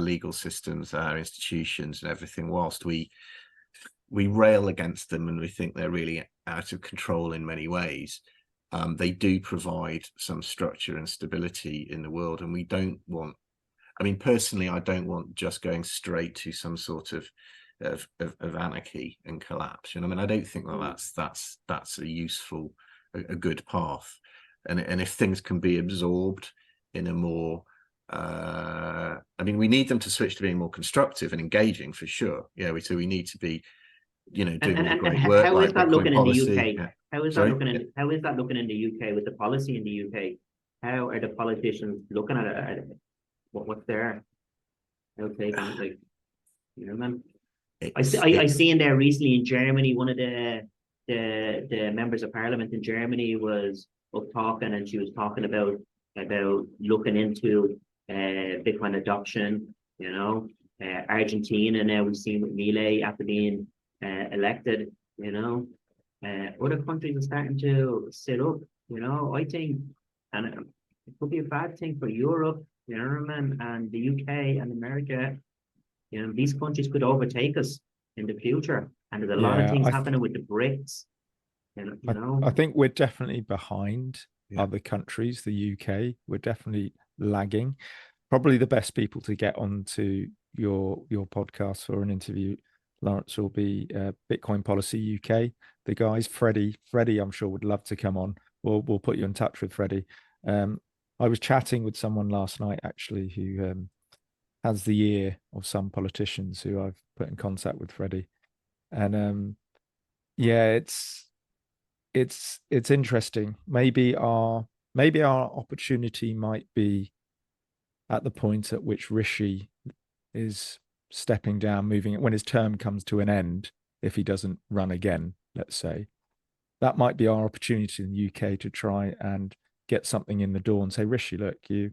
legal systems, our institutions and everything, whilst we rail against them and we think they're really out of control in many ways, they do provide some structure and stability in the world. And we don't want, I mean, personally, I don't want just going straight to some sort of anarchy and collapse. You know, I mean, I don't think that's a useful, a good path. And if things can be absorbed in a more, I mean, we need them to switch to being more constructive and engaging, for sure. So we need to be, you know, doing more great work. How is that looking in the UK? Yeah. How is that looking in the UK with the policy in the UK? How are the politicians looking at it? What's their take on it? Like, you know, man. I see in there recently in Germany, one of the members of parliament in Germany was up talking, and she was talking about looking into Bitcoin adoption. You know, Argentina now we've seen with Milei after being elected. You know, Other countries are starting to set up, I think, and it could be a bad thing for Europe, and the UK and America. These countries could overtake us in the future, and there's a lot of Yeah, things happening with the BRICS. I think we're definitely behind Yeah. other countries. The UK, we're definitely lagging. Probably the best people to get onto your podcast for an interview, Lawrence, will be Bitcoin Policy UK. The guys, Freddie, I'm sure would love to come on. We'll put you in touch with Freddie. I was chatting with someone last night actually who has the ear of some politicians who I've put in contact with Freddie, and yeah, it's interesting. Maybe our opportunity might be at the point at which Rishi is stepping down, moving when his term comes to an end, if he doesn't run again, let's say. That might be our opportunity in the UK to try and get something in the door and say, Rishi, look, you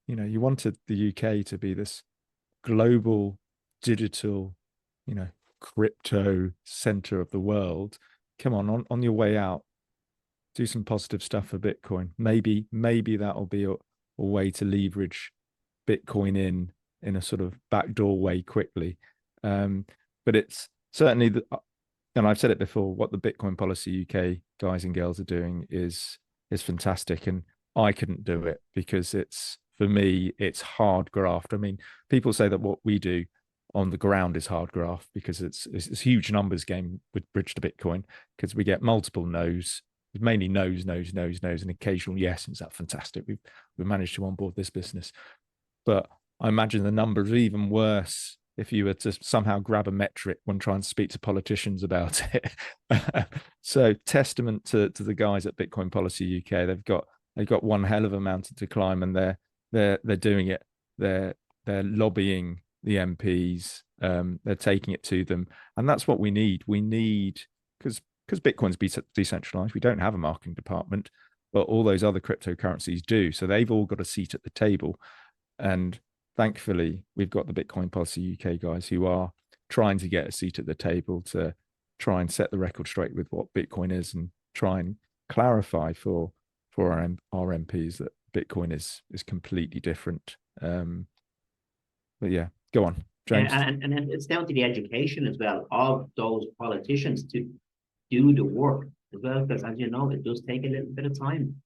wanted the UK to be this global digital, crypto center of the world. Come on your way out, do some positive stuff for Bitcoin. Maybe that'll be a way to leverage Bitcoin in a sort of backdoor way quickly. But it's certainly and I've said it before, what the Bitcoin Policy UK guys and girls are doing is fantastic. And I couldn't do it because for me, it's hard graft. I mean, people say that what we do on the ground is hard graft because it's a huge numbers game with bridge to Bitcoin, because we get multiple no's, mainly no's, and occasional yes. And it's that fantastic. We've managed to onboard this business. But I imagine the numbers are even worse if you were to somehow grab a metric when trying to speak to politicians about it. So testament to the guys at Bitcoin Policy UK. They've got one hell of a mountain to climb, and they're doing it. They're lobbying the MPs. They're taking it to them, and that's what we need. We need, because Bitcoin's decentralized. We don't have a marketing department, but all those other cryptocurrencies do. So they've all got a seat at the table. And thankfully, we've got the Bitcoin Policy UK guys who are trying to get a seat at the table to try and set the record straight with what Bitcoin is and try and clarify for our MPs that Bitcoin is completely different. But yeah, go on, James. And it's down to the education as well of those politicians to do the work as well, because as you know, it does take a little bit of time,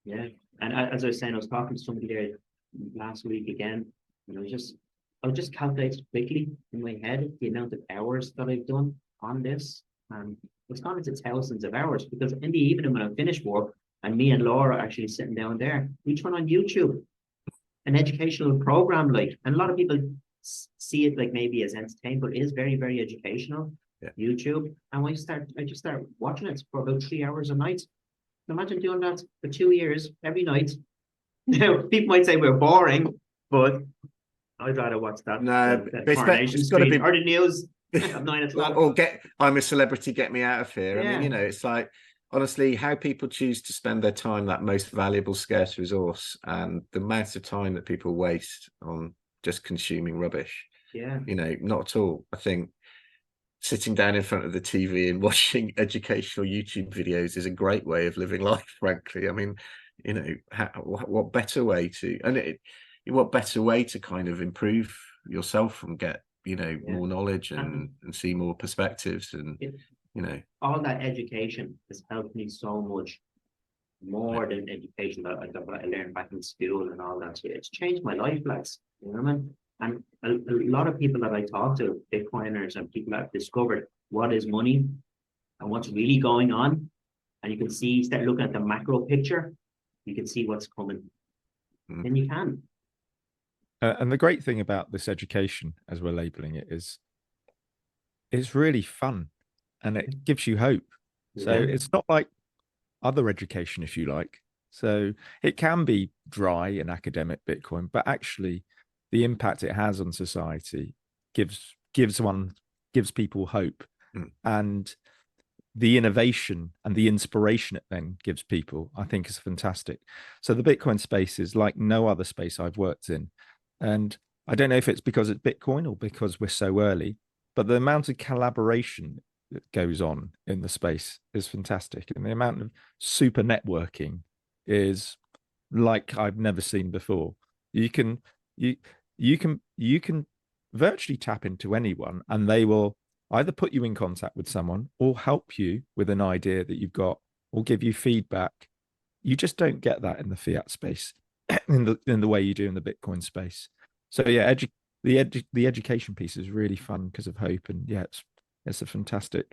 yeah. And as I was saying, I was talking to somebody there last week again, and I just calculated quickly in my head the amount of hours that I've done on this, and it's gone into thousands of hours, because in the evening when I finish work, and me and Laura are actually sitting down there, we turn on YouTube, an educational program, and a lot of people see it like maybe as entertainment, but it is very, very educational. Yeah. YouTube, and I just start watching it for about 3 hours a night. Imagine doing that for 2 years every night. Now, people might say we're boring, but I'd rather watch that. No, the Coronation Street or the news at 9 o'clock. Or I'm a celebrity, get me out of here. Yeah. I mean, it's like, honestly, how people choose to spend their time, that most valuable, scarce resource, and the amount of time that people waste on just consuming rubbish. Yeah. Not at all. I think sitting down in front of the TV and watching educational YouTube videos is a great way of living life, frankly. I mean, what better way to, what better way to kind of improve yourself and get, more knowledge and see more perspectives and, all that education has helped me so much more than education that I learned back in school and all that. It's changed my life, lads. You know what I mean? And a lot of people that I talk to, Bitcoiners and people that have discovered what is money and what's really going on, and you can start looking at the macro picture, you can see what's coming. Then you can. And the great thing about this education, as we're labeling it, is it's really fun and it gives you hope. So it's not like other education, if you like. So it can be dry and academic Bitcoin, but actually the impact it has on society gives people hope. And the innovation and the inspiration it then gives people, I think, is fantastic. So the Bitcoin space is like no other space I've worked in. And I don't know if it's because it's Bitcoin or because we're so early, but the amount of collaboration that goes on in the space is fantastic, and the amount of super networking is like I've never seen before. You can virtually tap into anyone, and they will either put you in contact with someone or help you with an idea that you've got or give you feedback. You just don't get that in the fiat space in the way you do in the Bitcoin space. So yeah, the education piece is really fun because of Hope, and yeah, it's a fantastic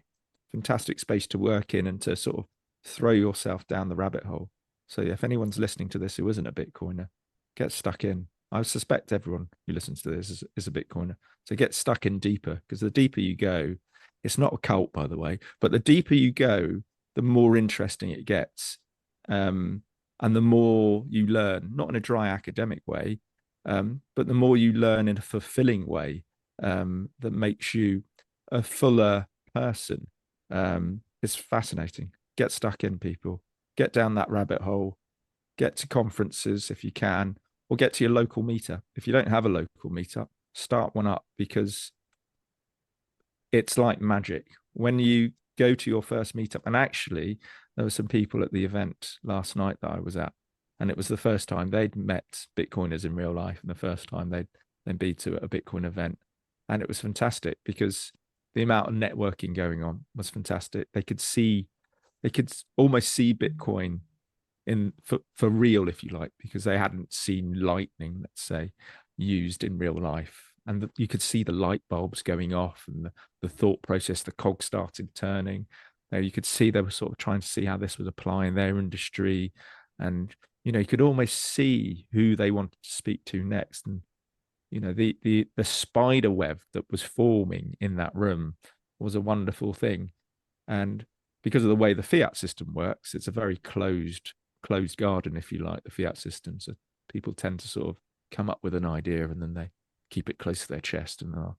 space to work in and to sort of throw yourself down the rabbit hole. So yeah, if anyone's listening to this who isn't a Bitcoiner, get stuck in. I suspect everyone who listens to this is a Bitcoiner. So get stuck in deeper, because the deeper you go, it's not a cult, by the way, but the deeper you go, the more interesting it gets. And the more you learn, not in a dry academic way, but the more you learn in a fulfilling way that makes you a fuller person. It's fascinating. Get stuck in, people. Get down that rabbit hole. Get to conferences if you can, or get to your local meetup. If you don't have a local meetup, start one up, because it's like magic. When you go to your first meetup, and actually there were some people at the event last night that I was at, and it was the first time they'd met Bitcoiners in real life, and the first time they'd been to a Bitcoin event. And it was fantastic because the amount of networking going on was fantastic. They could almost see Bitcoin for real, if you like, because they hadn't seen Lightning, let's say, used in real life. And you could see the light bulbs going off, and the thought process, the cog started turning. You could see they were sort of trying to see how this was applying their industry. And, you could almost see who they wanted to speak to next. And, the spider web that was forming in that room was a wonderful thing. And because of the way the fiat system works, it's a very closed garden, if you like, the fiat system. So people tend to sort of come up with an idea, and then they keep it close to their chest, and they'll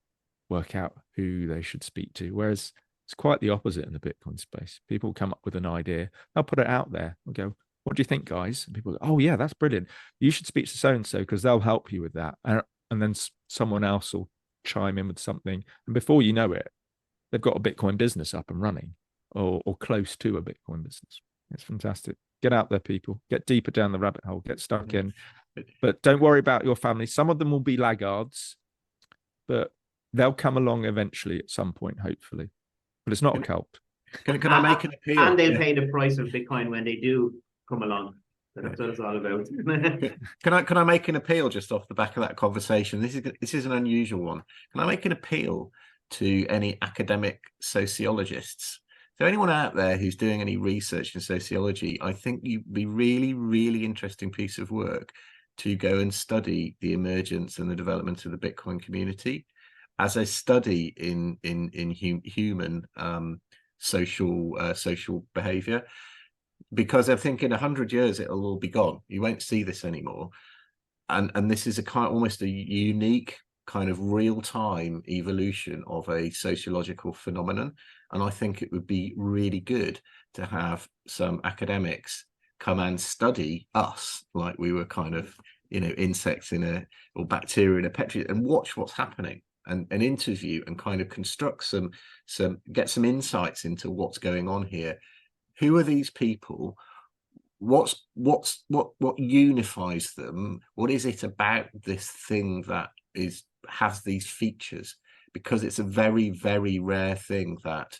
work out who they should speak to. Whereas it's quite the opposite in the Bitcoin space. People come up with an idea, they'll put it out there. They'll go, "What do you think, guys?" And people go, "Oh yeah, that's brilliant. You should speak to so-and-so because they'll help you with that." And then someone else will chime in with something. And before you know it, they've got a Bitcoin business up and running, or close to a Bitcoin business. It's fantastic. Get out there, people. Get deeper down the rabbit hole. Get stuck in. But don't worry about your family. Some of them will be laggards, but they'll come along eventually at some point, hopefully. But it's not a cult. Can I make an appeal? And they'll pay the price of Bitcoin when they do come along. That's what it's all about. Can I make an appeal just off the back of that conversation? This is an unusual one. Can I make an appeal to any academic sociologists? So anyone out there who's doing any research in sociology, I think you'd be really, really interesting piece of work to go and study the emergence and the development of the Bitcoin community as a study in human social behavior. Because I think in 100 years it'll all be gone. You won't see this anymore, and this is almost a unique kind of real-time evolution of a sociological phenomenon. And I think it would be really good to have some academics come and study us like we were kind of insects or bacteria in a petri, and watch what's happening, and interview and kind of construct get some insights into what's going on here. Who are these people? What unifies them? What is it about this thing that has these features? Because it's a very, very rare thing that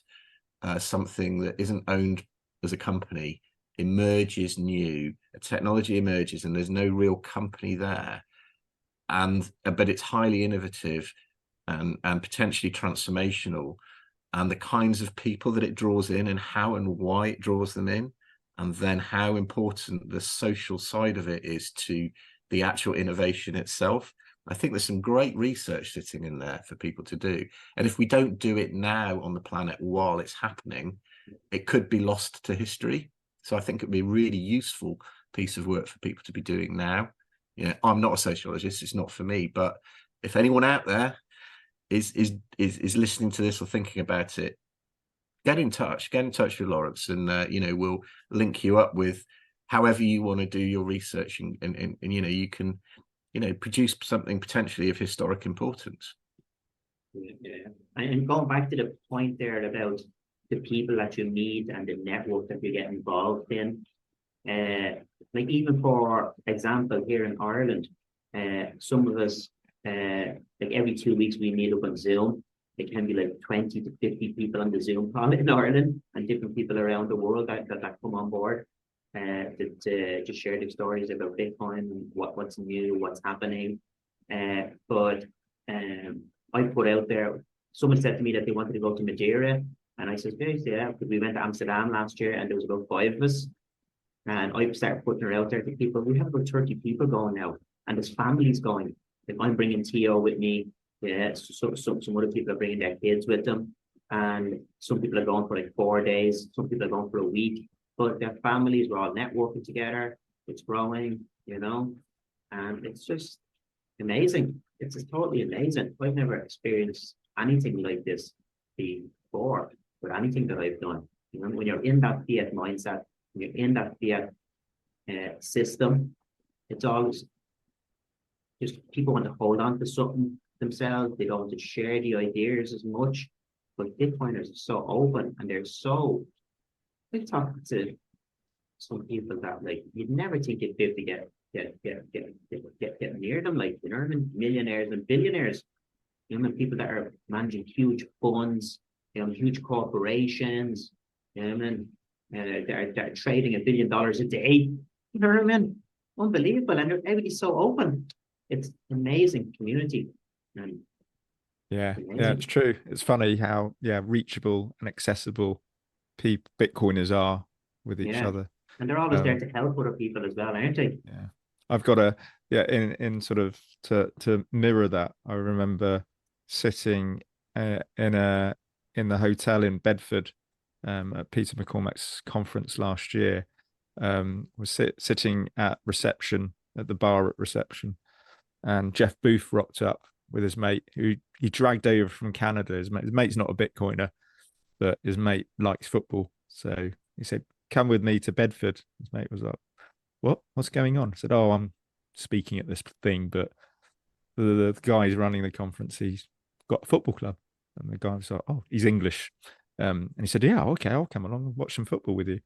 something that isn't owned as a company emerges new, a technology emerges, and there's no real company there, but it's highly innovative and potentially transformational. And the kinds of people that it draws in, and how and why it draws them in, and then how important the social side of it is to the actual innovation itself. I think there's some great research sitting in there for people to do. And if we don't do it now on the planet while it's happening, it could be lost to history. So I think it'd be a really useful piece of work for people to be doing now. I'm not a sociologist, it's not for me, but if anyone out there is listening to this or thinking about it, get in touch with Lawrence, and we'll link you up with however you want to do your research, and you can produce something potentially of historic importance. Yeah. And going back to the point there about the people that you meet and the network that you get involved in, like even for example, here in Ireland, some of us, like every 2 weeks we meet up on Zoom. It can be like 20 to 50 people on the Zoom call in Ireland, and different people around the world that come on board, to just share their stories about Bitcoin, what's new, what's happening. But I put out there, someone said to me that they wanted to go to Madeira, and I said, yeah, because we went to Amsterdam last year and there was about 5 of us. And I started putting it out there to people. We have about 30 people going now, and there's families going. Like I'm bringing Theo with me. Yeah, so some other people are bringing their kids with them, and some people are going for like 4 days. Some people are going for a week. But their families were all networking together. It's growing, and it's just amazing. It's just totally amazing. I've never experienced anything like this before with anything that I've done. When you're in that fiat mindset, when you're in that fiat system, it's always just people want to hold on to something themselves. They don't want to share the ideas as much. But Bitcoiners are so open, and they're so. I talk to some people that like you'd never think you'd be able to get near them, like millionaires and billionaires, and people that are managing huge funds, huge corporations, they're trading $1 billion a day. You know what I mean? Unbelievable, and everybody's so open. It's amazing community. And yeah, it's true. It's funny how reachable and accessible Bitcoiners are with each other, and they're always there to help other people as well, aren't they? Yeah, I've got in sort of to mirror that. I remember sitting in the hotel in Bedford at Peter McCormack's conference last year. Was sitting at the bar at reception, and Jeff Booth rocked up with his mate, who he dragged over from Canada. His mate's not a Bitcoiner, but his mate likes football. So he said, come with me to Bedford. His mate was like, what's going on? I said, oh, I'm speaking at this thing, but the guy's running the conference. He's got a football club. And the guy was like, oh, he's English. And he said, yeah, okay, I'll come along and watch some football with you.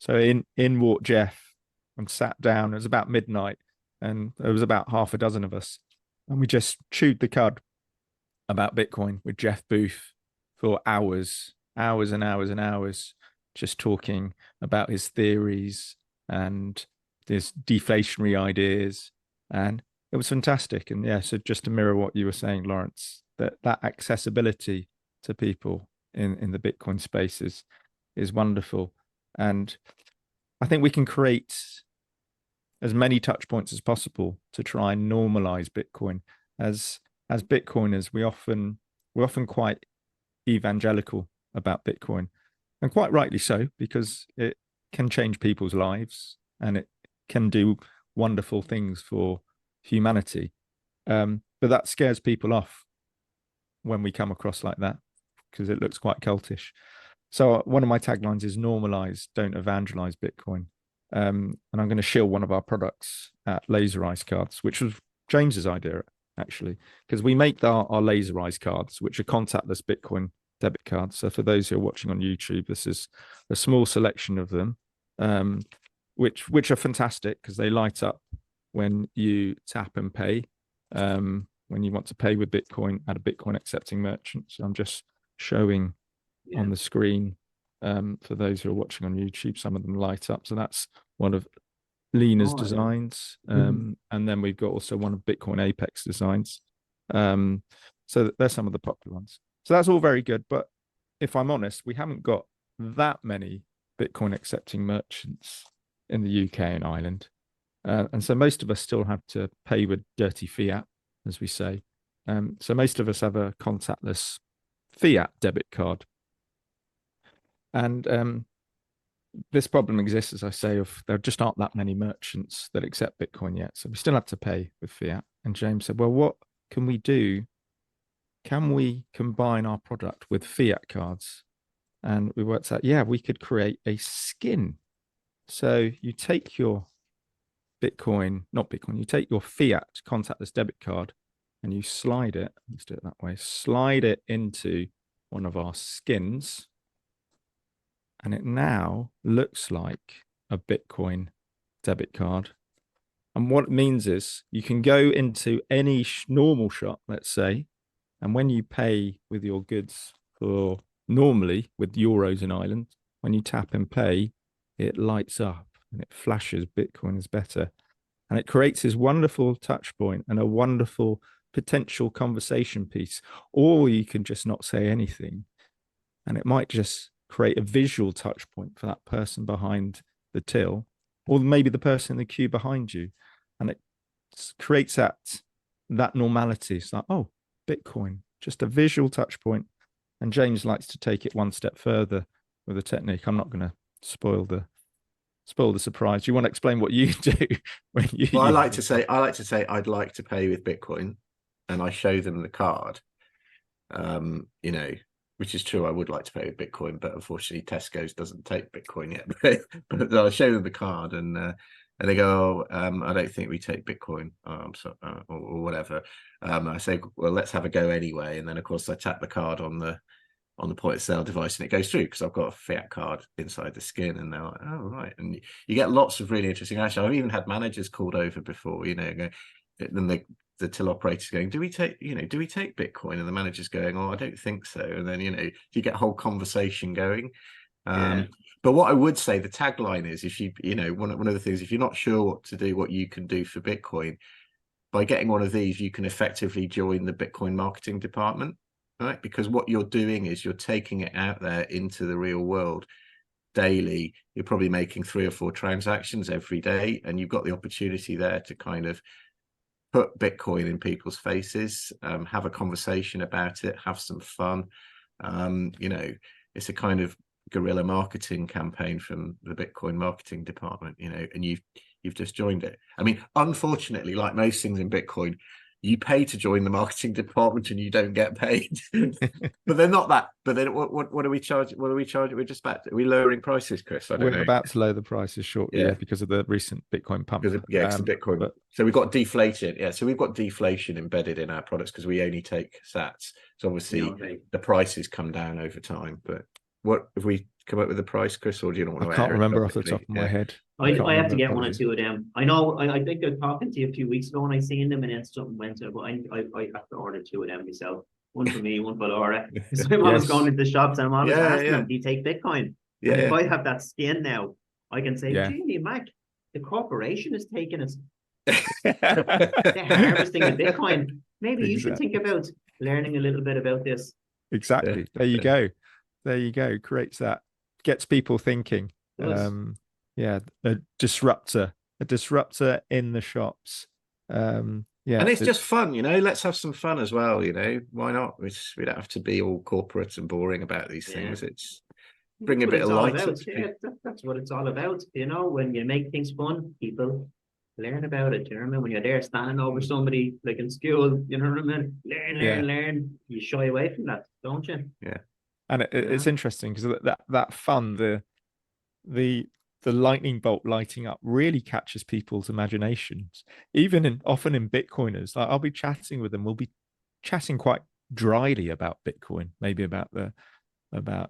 So in walked Jeff and sat down. It was about midnight, and there was about half a dozen of us. And we just chewed the cud about Bitcoin with Jeff Booth for hours and hours and hours, just talking about his theories and his deflationary ideas. And it was fantastic. And yeah, so just to mirror what you were saying, Lawrence, that accessibility to people in the Bitcoin space is wonderful. And I think we can create as many touch points as possible to try and normalize Bitcoin. As Bitcoiners, we're often quite evangelical about Bitcoin, and quite rightly so, because it can change people's lives and it can do wonderful things for humanity. But that scares people off when we come across like that, because it looks quite cultish. So one of my taglines is normalize, don't evangelize Bitcoin. And I'm going to shill one of our products at Laser Ice Cards, which was James's idea, actually, because we make our Laser Ice Cards, which are contactless Bitcoin debit cards. So for those who are watching on YouTube, this is a small selection of them, which are fantastic because they light up when you tap and pay, when you want to pay with Bitcoin at a Bitcoin accepting merchant. So I'm just showing on the screen for those who are watching on YouTube. Some of them light up. So that's one of Lena's designs. And then we've got also one of Bitcoin Apex designs. So there's some of the popular ones. So that's all very good. But if I'm honest, we haven't got that many Bitcoin accepting merchants in the UK and Ireland. And so most of us still have to pay with dirty fiat, as we say. So most of us have a contactless fiat debit card. And this problem exists, as I say, there just aren't that many merchants that accept Bitcoin yet. So we still have to pay with fiat. And James said, well, what can we do? Can we combine our product with fiat cards? And we worked out, we could create a skin. So you take your you take your fiat contactless debit card and you slide it, let's do it that way, slide it into one of our skins, and it now looks like a Bitcoin debit card. And what it means is you can go into any normal shop, let's say, and when you pay with your goods for normally with euros in Ireland, when you tap and pay, it lights up and it flashes Bitcoin is better. And it creates this wonderful touch point and a wonderful potential conversation piece. Or you can just not say anything, and it might just create a visual touch point for that person behind the till, or maybe the person in the queue behind you. And it creates that normality. It's like, oh, Bitcoin, just a visual touch point. And James likes to take it one step further with a technique. I'm not going to spoil the surprise. Do you want to explain what you do when you? Well, I like to say I'd like to pay with Bitcoin, and I show them the card. You know, which is true. I would like to pay with Bitcoin, but unfortunately, Tesco's doesn't take Bitcoin yet. But I show them the card, and they go, oh, I don't think we take Bitcoin, or whatever. I say, well, let's have a go anyway. And then, of course, I tap the card on the point of sale device, and it goes through because I've got a fiat card inside the skin. And they're like, oh, right. And you get lots of really interesting. Actually, I've even had managers called over before, you know, then the till operator's going, do we take Bitcoin? And the manager's going, oh, I don't think so. And then, you know, you get a whole conversation going. But what I would say, the tagline is, if you know, one of the things, if you're not sure what to do, what you can do for Bitcoin, by getting one of these, you can effectively join the Bitcoin marketing department, right? Because what you're doing is you're taking it out there into the real world daily. You're probably making 3 or 4 transactions every day, and you've got the opportunity there to kind of put Bitcoin in people's faces, have a conversation about it, have some fun. You know, it's a kind of guerrilla marketing campaign from the Bitcoin marketing department, you know, and you've just joined it. I mean, unfortunately, like most things in Bitcoin, you pay to join the marketing department and you don't get paid. But they're not that. But then what do we charge? What do we charge? We're lowering prices, Chris? I don't know. We're about to lower the prices shortly, because of the recent Bitcoin pump. Because of Bitcoin. So we've got deflation. Yeah, so we've got deflation embedded in our products because we only take sats. So obviously the prices come down over time. But what have we come up with the price, Chris, or do you not want to? I can't remember off the top of my head. I have to get one or two of them. I know. I think I was talking to you a few weeks ago, and I seen them, and then something went to. But I have to order 2 of them myself. One for me, one for Laura. So I'm always going into the shops, and I'm always asking them, "Do you take Bitcoin?" Yeah. And if I have that skin now, I can say, "Gee, Mac, the corporation is taking it. They're harvesting the Bitcoin. Maybe you should think about learning a little bit about this." Exactly. There you go. There you go. Creates that, gets people thinking. A disruptor in the shops. And it's just fun, you know. Let's have some fun as well, you know. Why not? We don't have to be all corporate and boring about these things. It's bring a bit of light. That's what it's all about, you know. When you make things fun, people learn about it. You know what I mean? When you're there standing over somebody like in school, you know what I mean? Learn. You shy away from that, don't you? Yeah. And it's interesting because that fun, the lightning bolt lighting up really catches people's imaginations. Often in Bitcoiners, like I'll be chatting with them. We'll be chatting quite dryly about Bitcoin, maybe about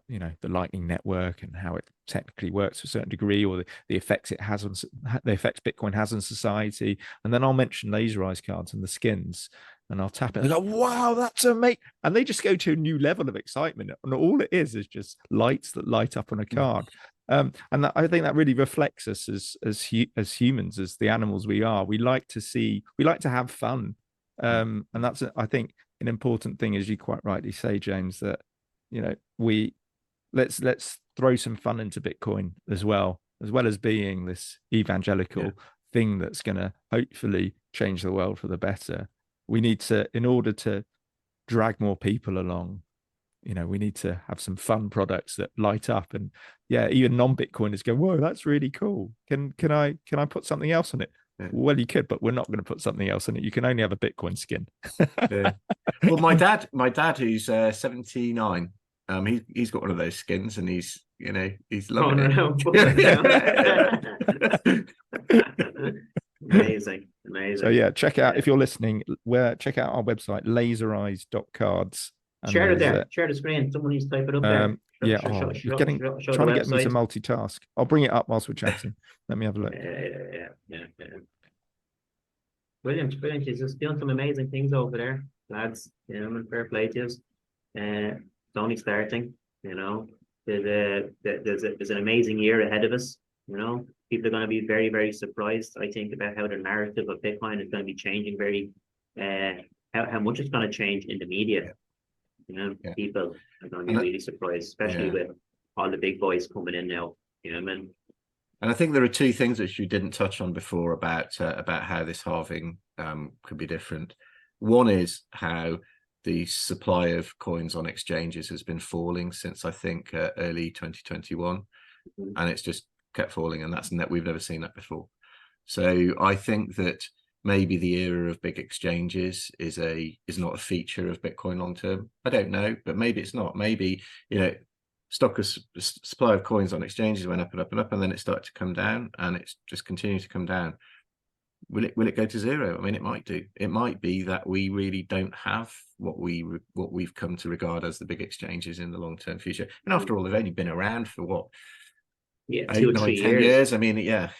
you know, the Lightning Network and how it technically works to a certain degree, or the effects it has on the effects Bitcoin has on society. And then I'll mention laserized cards and the skins. And I'll tap it and go, wow, that's amazing. And they just go to a new level of excitement. And all it is just lights that light up on a card. And I think that really reflects us as humans, as the animals we are. We like to have fun. And that's, I think, an important thing, as you quite rightly say, James, that, you know, let's throw some fun into Bitcoin as well as being this evangelical thing that's going to hopefully change the world for the better. We need to, in order to drag more people along, you know, we need to have some fun products that light up. And even non-Bitcoiners go, whoa, that's really cool. Can I put something else on it? Yeah. Well, you could, but we're not going to put something else on it. You can only have a Bitcoin skin. Well, my dad, who's 79, he's got one of those skins, and he's loving it. Amazing. Amazing. So yeah, check out Yeah. if you're listening. Check out our website lasereyes.cards. And Share it there's, there. Share the screen. Someone needs to type it up there. Yeah, Show you're the trying to get me to website. multitask. I'll bring it up whilst we're chatting. Let me have a look. Yeah. Brilliant. He's just doing some amazing things over there, lads. You know, and fair play to you. It's only starting. You know, there's an amazing year ahead of us. You know, people are going to be very, very surprised, I think, about how the narrative of Bitcoin is going to be changing very, how much it's going to change in the media. You know, people are going to be really surprised, especially with all the big boys coming in now. You know what I mean? And I think there are two things which you didn't touch on before about how this halving could be different. One is how the supply of coins on exchanges has been falling since I think early 2021, and it's just kept falling, and we've never seen that before. So I think that maybe the era of big exchanges is not a feature of Bitcoin long term. I don't know, but maybe it's not. Maybe, you know, supply of coins on exchanges went up and up and up, and then it started to come down, and it's just continued to come down. Will it go to zero? I mean, it might do. It might be that we really don't have what we've come to regard as the big exchanges in the long term future. And after all, they've only been around for what? 2 8, or 9, 3 10 years. years. I mean,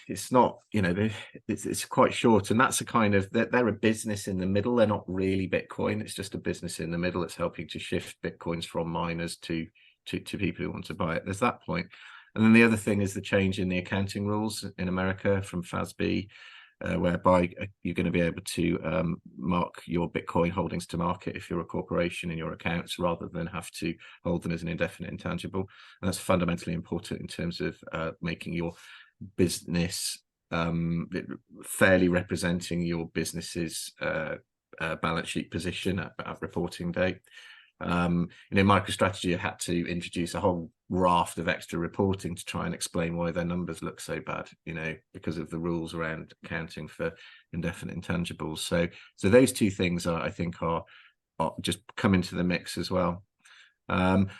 it's not, you know, it's quite short, and that's a kind of they're a business in the middle. They're not really Bitcoin. It's just a business in the middle. It's helping to shift Bitcoins from miners to people who want to buy it. There's that point. And then the other thing is the change in the accounting rules in America from FASB, whereby you're going to be able to mark your Bitcoin holdings to market if you're a corporation in your accounts, rather than have to hold them as an indefinite intangible. And that's fundamentally important in terms of making your business fairly representing your business's balance sheet position at reporting date. You know, MicroStrategy had to introduce a whole raft of extra reporting to try and explain why their numbers look so bad, you know, because of the rules around accounting for indefinite intangibles. So those two things I think are just come into the mix as well. And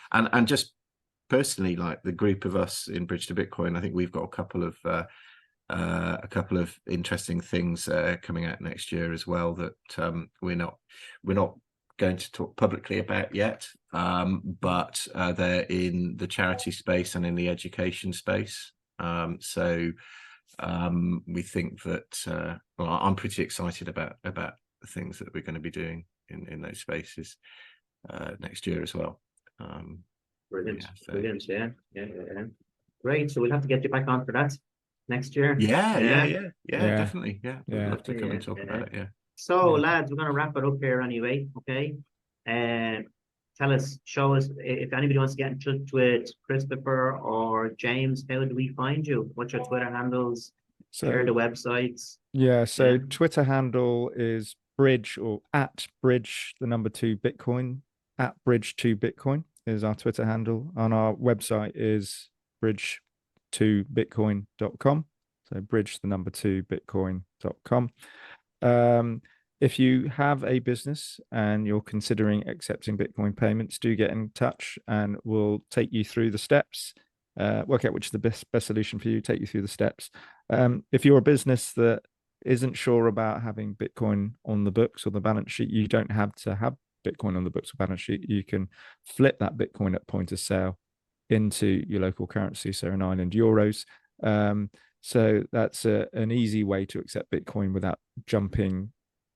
just personally, like the group of us in Bridge to Bitcoin, I think we've got a couple of interesting things coming out next year as well that we're not going to talk publicly about yet, but they're in the charity space and in the education space. So we think that well, I'm pretty excited about the things that we're going to be doing in those spaces next year as well. Brilliant. Brilliant. Yeah. Great. So we'll have to get you back on for that next year. Yeah, definitely. Yeah, we'd love to come and talk about it. Yeah. So, lads, we're going to wrap it up here anyway, okay? Show us, if anybody wants to get in touch with Christopher or James, how do we find you? What's your Twitter handles? Share the websites. Yeah, so Twitter handle is bridge or at bridge, the number 2 Bitcoin, at bridge 2 Bitcoin is our Twitter handle. And our website is bridge2bitcoin.com. So bridge, the number 2 bitcoin.com. If you have a business and you're considering accepting Bitcoin payments, do get in touch and we'll take you through the steps, work out which is the best solution for you, take you through the steps. If you're a business that isn't sure about having Bitcoin on the books or the balance sheet, you don't have to have Bitcoin on the books or balance sheet. You can flip that Bitcoin at point of sale into your local currency, so in Ireland euros. So that's an easy way to accept Bitcoin without jumping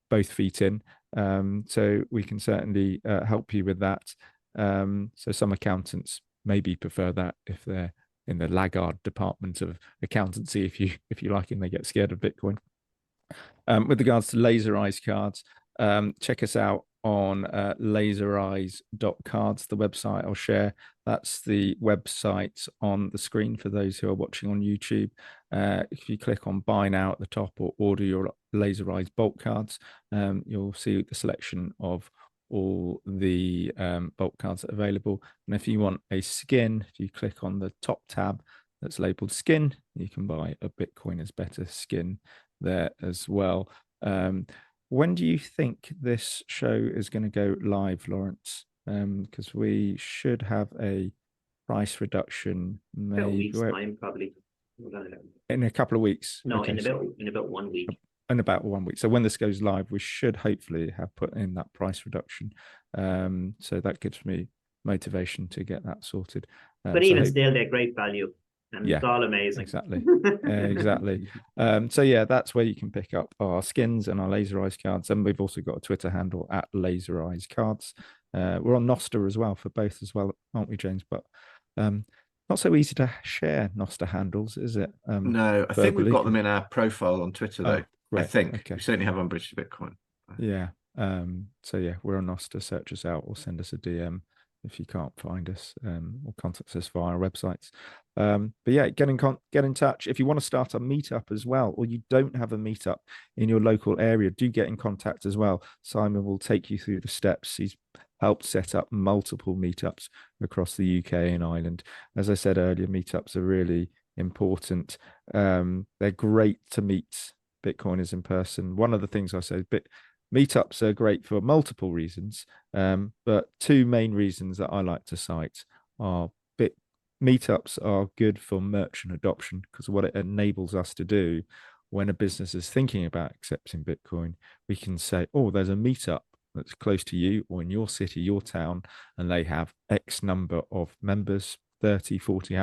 both feet in. So we can certainly help you with that. So some accountants maybe prefer that if they're in the laggard department of accountancy, if you like, and they get scared of Bitcoin. With regards to Lasereyes cards, check us out on lasereyes.cards, the website I'll share. That's the website on the screen for those who are watching on YouTube. If you click on buy now at the top or order your Lasereyes bulk cards, you'll see the selection of all the bulk cards that are available. And if you want a skin, if you click on the top tab that's labeled skin, you can buy a Bitcoin is better skin there as well. When do you think this show is going to go live, Lawrence? Because we should have a price reduction maybe a week's time, probably. In a couple of weeks. No, okay, in about 1 week. in about 1 week. So when this goes live, we should hopefully have put in that price reduction. So that gives me motivation to get that sorted. But even still, they're great value, and yeah, it's all amazing. Exactly. Exactly. So yeah, that's where you can pick up our skins and our laser eyes cards. And we've also got a Twitter handle at laser eyes cards. We're on Noster as well for both as well, aren't we, James? But not so easy to share Noster handles, is it? No, I think we've got them in our profile on Twitter though. Right. I think okay. we certainly have on British Bitcoin. Yeah. So yeah, we're on Noster. Search us out or send us a DM if you can't find us, or contact us via our websites. But yeah, get in touch. If you want to start a meetup as well, or you don't have a meetup in your local area, do get in contact as well. Simon will take you through the steps. He's helped set up multiple meetups across the UK and Ireland. As I said earlier, meetups are really important. They're great to meet Bitcoiners in person. One of the things I say, meetups are great for multiple reasons, but two main reasons that I like to cite are meetups are good for merchant adoption, because what it enables us to do when a business is thinking about accepting Bitcoin, we can say, oh, there's a meetup that's close to you or in your city, your town, and they have X number of members, 30, 40,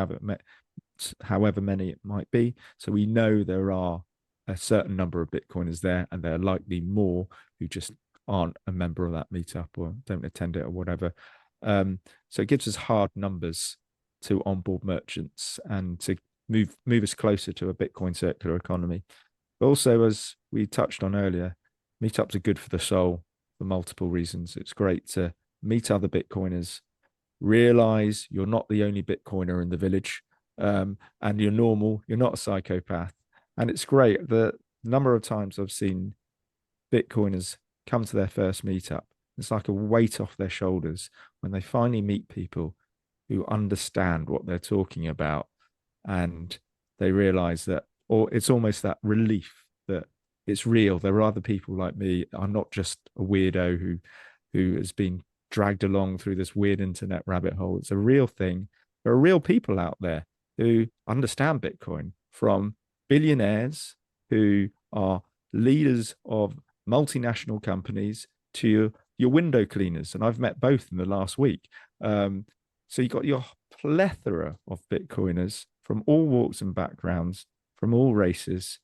however many it might be. So we know there are a certain number of Bitcoiners there, and there are likely more who just aren't a member of that meetup or don't attend it or whatever. So it gives us hard numbers to onboard merchants and to move us closer to a Bitcoin circular economy. But also, as we touched on earlier, meetups are good for the soul for multiple reasons. It's great to meet other Bitcoiners, realize you're not the only Bitcoiner in the village, and you're normal, you're not a psychopath. And it's great the number of times I've seen Bitcoiners come to their first meetup. It's like a weight off their shoulders when they finally meet people who understand what they're talking about, and they realize that, or it's almost that relief that it's real. There are other people like me. I'm not just a weirdo who has been dragged along through this weird internet rabbit hole. It's a real thing. There are real people out there who understand Bitcoin, from billionaires who are leaders of multinational companies to your window cleaners. And I've met both in the last week. So you've got your plethora of Bitcoiners from all walks and backgrounds, from all races.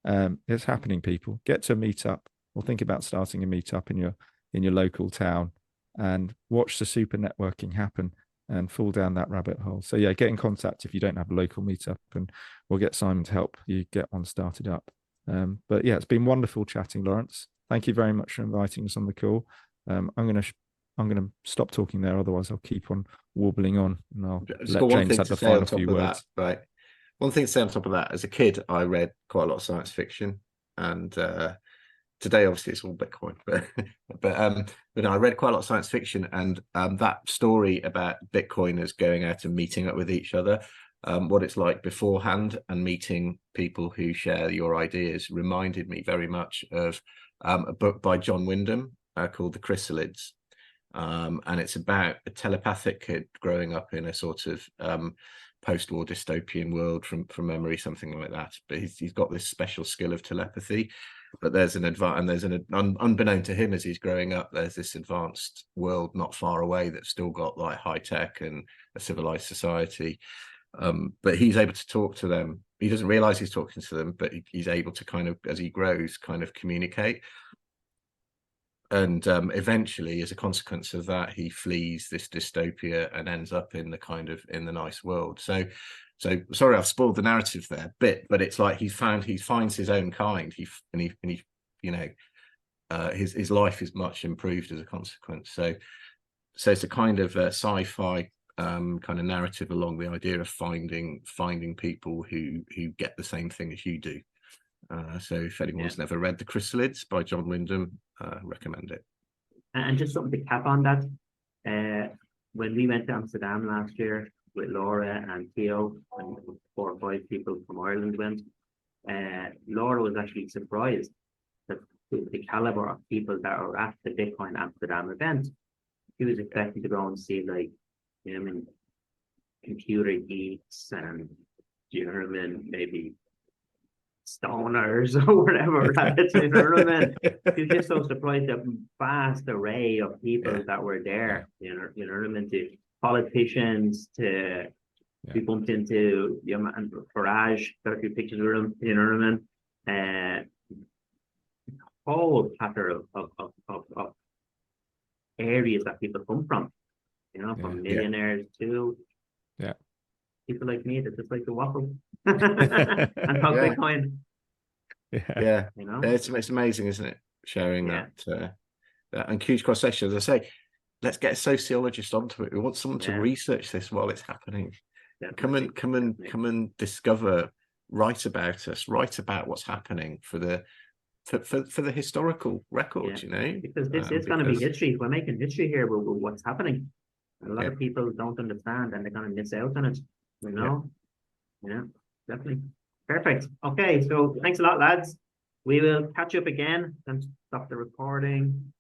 It's happening, people. Get to a meetup, or think about starting a meetup in your local town, and watch the super networking happen and fall down that rabbit hole. So yeah, get in contact if you don't have a local meetup, and we'll get Simon to help you get one started up. But yeah, it's been wonderful chatting, Lawrence. Thank you very much for inviting us on the call. I'm gonna stop talking there, otherwise I'll keep on wobbling on, and I'll let James have the final few words. Right. One thing to say on top of that, as a kid, I read quite a lot of science fiction, and today obviously it's all Bitcoin, but I read quite a lot of science fiction, and that story about Bitcoiners going out and meeting up with each other, what it's like beforehand, and meeting people who share your ideas, reminded me very much of a book by John Wyndham called The Chrysalids. And it's about a telepathic kid growing up in a sort of post-war dystopian world from memory, something like that. But he's got this special skill of telepathy. But there's unbeknown to him as he's growing up, there's this advanced world not far away that's still got like high tech and a civilized society. But he's able to talk to them. He doesn't realize he's talking to them, but he's able to kind of, as he grows, kind of communicate. And eventually, as a consequence of that, he flees this dystopia and ends up in the nice world. So sorry, I've spoiled the narrative there a bit, but it's like he finds his own kind. His life is much improved as a consequence. So it's a kind of sci-fi kind of narrative along the idea of finding people who get the same thing as you do. So if anyone's never read The Chrysalids by John Wyndham, recommend it. And just something to cap on that, when we went to Amsterdam last year with Laura and Theo, and 4 or 5 people from Ireland went, Laura was actually surprised that the caliber of people that are at the Bitcoin Amsterdam event. She was expecting to go and see, like, computer geeks and German, maybe stoners or whatever, right? You know what I mean? You're just so surprised the vast array of people Yeah. that were there. You know what I mean? To politicians, to we bumped into and Farage, got a few pictures of him. You know what I mean? Whole pattern of areas that people come from. You know, from millionaires to people like me that just like to waffle and talk Bitcoin. Yeah, you know, it's amazing, isn't it? Sharing that and huge cross section. As I say, let's get a sociologist onto it. We want someone to research this while it's happening. Definitely. Come and discover, write about us, write about what's happening for the historical record. You know, because this is going to be history. We're making history here with what's happening. A lot of people don't understand, and they're going to miss out on it. You know, definitely. Perfect. Okay, so thanks a lot, lads. We will catch up again and stop the recording.